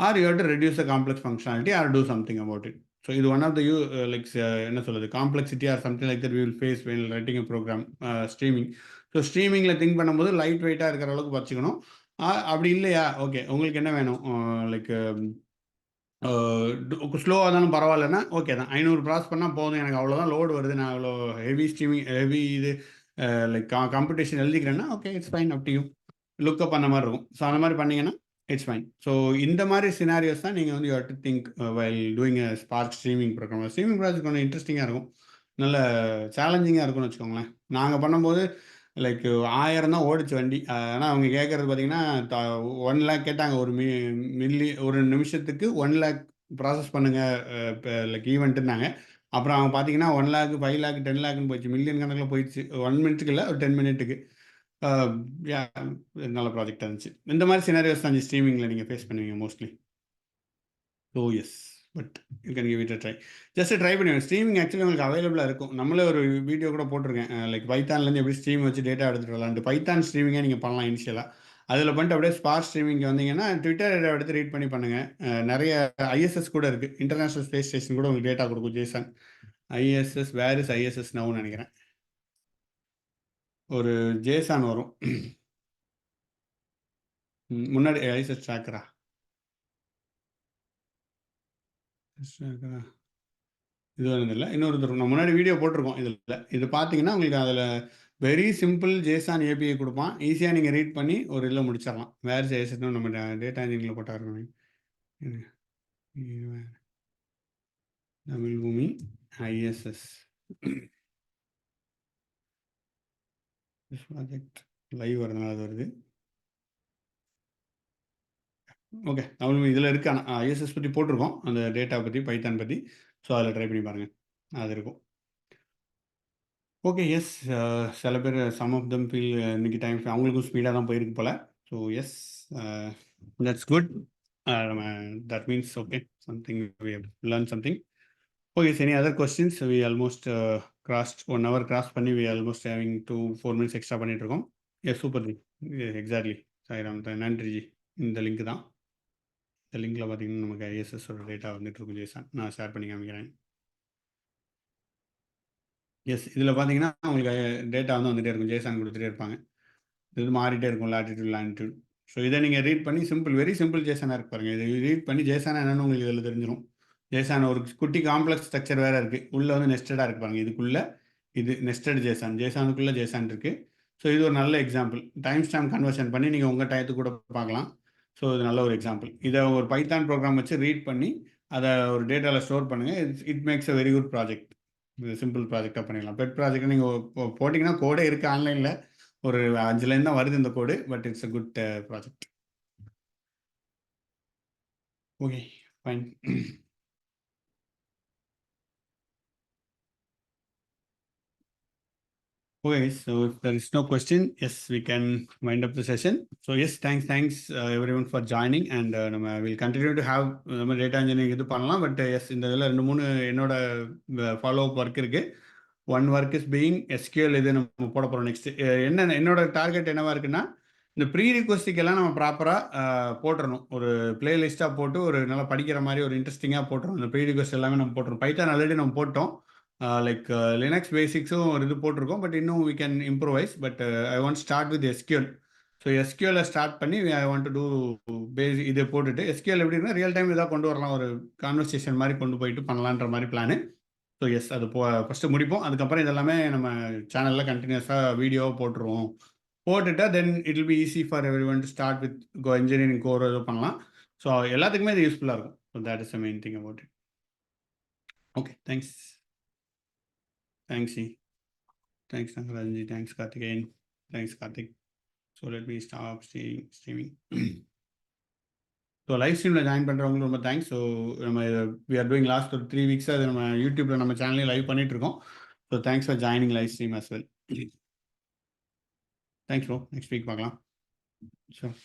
or you have to reduce the complex functionality or do something about it. So இது ஒன் ஆஃப் த என்ன சொல்கிறது, complexity or something like that we will face when writing a program streaming. So ஸ்ட்ரீமிங்கில் think பண்ணும்போது light வெயிட்டாக இருக்கிற அளவுக்கு வச்சுக்கணும். அப்படி இல்லையா, ஓகே உங்களுக்கு என்ன வேணும், லைக் ஸ்லோவாக தானும் பரவாயில்லன்னா ஓகே தான், 500 ப்ராசஸ் பண்ணால் போதும், எனக்கு அவ்வளோதான் லோடு வருது, நான் அவ்வளோ ஹெவி ஸ்ட்ரீமிங் ஹெவி இது லைக் காம்படிஷன் எழுதிக்கிறேன்னா okay it's fine, up to you. Lookup அந்த மாதிரி இருக்கும். ஸோ அந்த மாதிரி பண்ணிங்கன்னா இட்ஸ் ஃபைன். ஸோ இந்த மாதிரி சினாரியோஸ் தான் நீங்கள் வந்து you have to think while doing a Spark streaming program. Streaming project கொஞ்சம் இன்ட்ரெஸ்டிங்காக இருக்கும், நல்ல சேலஞ்சிங்காக இருக்கும்னு வச்சுக்கோங்களேன். நாங்கள் பண்ணும்போது லைக் 1000 தான் ஓடிச்சு வண்டி. ஆனால் அவங்க கேட்குறது பார்த்தீங்கன்னா 1 lakh கேட்டாங்க. ஒரு நிமிஷத்துக்கு 1 lakh ப்ராசஸ் பண்ணுங்கள் லைக் ஈவெண்ட்டுனாங்க. அப்புறம் அவங்க பார்த்தீங்கன்னா 1 lakh 5 lakh 10 lakhன்னு போயிடுச்சு, மில்லியன் கணக்கில் போயிடுச்சு. 1 மினிட்டுக்கு இல்லை, ஒரு 10 மினிட்டுக்கு. நல்ல ப்ராஜெக்டாக இருந்துச்சு. இந்த மாதிரி சினாரியோஸ் தான் ஸ்ட்ரீமிங்கில் நீங்கள் ஃபேஸ் பண்ணுவீங்க mostly. So yes, but you can give it a try. Just try பண்ணுவேன். ஸ்ட்ரீமிங் ஆக்சுவலி உங்களுக்கு அவைலபிளாக இருக்கும். நம்மளே ஒரு வீடியோ கூட போட்டிருக்கேன். லைக் பைத்தான்லேருந்து எப்படி ஸ்ட்ரீம் வச்சு டேட்டா எடுத்துகிட்டு வரலான்ட்டு. பைத்தான் ஸ்ட்ரீமிங்காக நீங்கள் பண்ணலாம் இனிஷியலாக. அதில் பண்ணிட்டு அப்படியே ஸ்பார்க் ஸ்ட்ரீமிங் வந்தீங்கன்னா ட்விட்டர் எடுத்து ரீட் பண்ணி பண்ணுங்கள். நிறைய ஐஎஸ்எஸ் கூட இருக்குது. இன்டர்நேஷ்னல் ஸ்பேஸ் ஸ்டேஷன் கூட உங்களுக்கு டேட்டா கொடுக்கும் JSON. ISS where is ISS நவுன்னு நினைக்கிறேன். ஒரு ஜேசான் வரும். முன்னாடி ஐஎஸ்எஸ் ட்ராக்கரா இது வந்து இல்லை, இன்னொரு நம்ம முன்னாடி வீடியோ போட்டிருக்கோம். இதில் இது பார்த்தீங்கன்னா உங்களுக்கு அதில் வெரி சிம்பிள் ஜேசான் ஏபிஐ கொடுப்பான். ஈஸியாக நீங்கள் ரீட் பண்ணி ஒரு இதில் முடிச்சிடலாம். வேறு ஜேசன் நம்ம டேட்டா இன்ஜினில் போட்டாருக்கோம். தமிழ் பூமி ஐஎஸ்எஸ் ப்ராஜெக்ட் லைவ் வரதுனால அது வருது. ஓகே, தமிழ் இதில் இருக்கு. ஆனால் ஐஎஸ்எஸ் பற்றி போட்டிருக்கோம், அந்த டேட்டா பற்றி பைத்தான் பற்றி. ஸோ அதில் ட்ரை பண்ணி பாருங்கள், அது இருக்கும். Okay, yes. சில பேர் சம் ஆஃப் தம் ஃபீல் இன்னைக்கு டைம் அவங்களுக்கும் ஸ்பீடாக தான் போயிருக்கு போல். So yes, that's good. That means okay, something we have learn something. Okay, any other questions? We almost crossed 1 hour cross பண்ணி we almost having 4 minutes extra பண்ணிட்டு இருக்கோம். Yes, super ji, exactly. Sairam, நன்றி ஜி. இந்த லிங்க் தான். இந்த லிங்க்கில் பார்த்தீங்கன்னா நமக்கு ஐஎஸ்எஸோட டேட்டா வந்துட்டு இருக்கும் ஜேசன். நான் ஷேர் பண்ணி காமிக்கிறேன். எஸ், இதில் பார்த்தீங்கன்னா உங்களுக்கு டேட்டா வந்து வந்துகிட்டே இருக்கும். ஜேசான் கொடுத்துட்டே இருப்பாங்க. இது மாறிட்டே இருக்கும், லாட்டிடியூட் லாங்கிடியூட். ஸோ இதை நீங்கள் ரீட் பண்ணி சிம்பிள், வெரி சிம்பிள் ஜேசானாக இருக்கு பாருங்கள். இதை ரீட் பண்ணி ஜேசானா என்னென்னு உங்களுக்கு இதில் தெரிஞ்சிடும். ஜேசான் ஒரு குட்டி காம்ப்ளெக்ஸ் ஸ்ட்ரக்சர் வேறு இருக்குது. உள்ளே வந்து நெஸ்டடாக இருக்கு பாருங்கள். இதுக்குள்ளே இது நெஸ்டட் ஜேசான், ஜேசானுக்குள்ளே ஜேசான் இருக்குது. ஸோ இது ஒரு நல்ல எக்ஸாம்பிள். டைம் ஸ்டாம்ப் கன்வர்ஷன் பண்ணி நீங்கள் உங்கள் டயத்துக்கு கூட பார்க்கலாம். ஸோ இது நல்ல ஒரு எக்ஸாம்பிள். இதை ஒரு பைத்தான் ப்ரோக்ராம் வச்சு ரீட் பண்ணி அதை ஒரு டேட்டாவில் ஸ்டோர் பண்ணுங்கள். It makes a very good project. இது சிம்பிள் ப்ராஜெக்டாக பண்ணிடலாம். பெட் ப்ராஜெக்ட் நீங்கள் போட்டிங்கன்னா கோடே இருக்குது ஆன்லைனில். ஒரு 5 லைன் தான் வருது இந்த code, but it's a good project. Okay, fine. Okay, so if there is no question, yes, we can wind up the session. So yes, thanks everyone for joining, and we'll continue to have data engineering இது பண்ணலாம். But S, இந்த இதில் 2-3 என்னோட follow up work இருக்குது. One work is being SQL. இது நம்ம போட போகிறோம் நெக்ஸ்ட். என்னோட டார்கெட் என்னவா இருக்குன்னா, இந்த ப்ரீ ரிக்வஸ்ட்டுக்கெல்லாம் நம்ம ப்ராப்பராக போட்டுறணும். ஒரு பிளேலிஸ்ட்டாக போட்டு ஒரு நல்லா படிக்கிற மாதிரி ஒரு இன்ட்ரெஸ்டிங்காக போட்டுரும். இந்த ப்ரீ ரிக்வஸ்ட் எல்லாமே நம்ம போட்டுரும். பைத்தான் ஆல்ரெடி நம்ம போட்டோம். லைக் லினக்ஸ் பேசிக்ஸும் ஒரு இது போட்டிருக்கோம். பட் இன்னும் we can improvise. But I want start with SQL. So SQL start பண்ணி I want to do basic இதை போட்டுட்டு எஸ்கியூஎல் எப்படின்னா ரியல் டைம் இதாக கொண்டு வரலாம். ஒரு கான்வர்சேஷன் மாதிரி கொண்டு போயிட்டு பண்ணலான்ற மாதிரி பிளானு. ஸோ எஸ், அது ஃபஸ்ட்டு முடிப்போம். அதுக்கப்புறம் இதெல்லாமே நம்ம சேனலில் கண்டினியூஸாக வீடியோவாக போட்டுருவோம். போட்டுட்டா then it will be easy for every one to start with engineering core இது பண்ணலாம். ஸோ எல்லாத்துக்குமே இது யூஸ்ஃபுல்லாக இருக்கும். So that is the main thing about it. Okay, thanks. Thanks, Ji. Thanks, Nagarajan Ji. Thanks, Karthikeyan. Thanks, Karthik. So let me stop streaming. So live ஸ்ட்ரீமில் join பண்ணுறவங்களுக்கு ரொம்ப thanks. So நம்ம வி ஆர் டூயிங் லாஸ்ட் ஒரு 3 weeks அது நம்ம யூடியூப்பில் நம்ம சேனல்லையும் லைவ் பண்ணிகிட்ருக்கோம். So thanks for joining live stream as well. Thanks bro. Next week பார்க்கலாம். ஷோர்.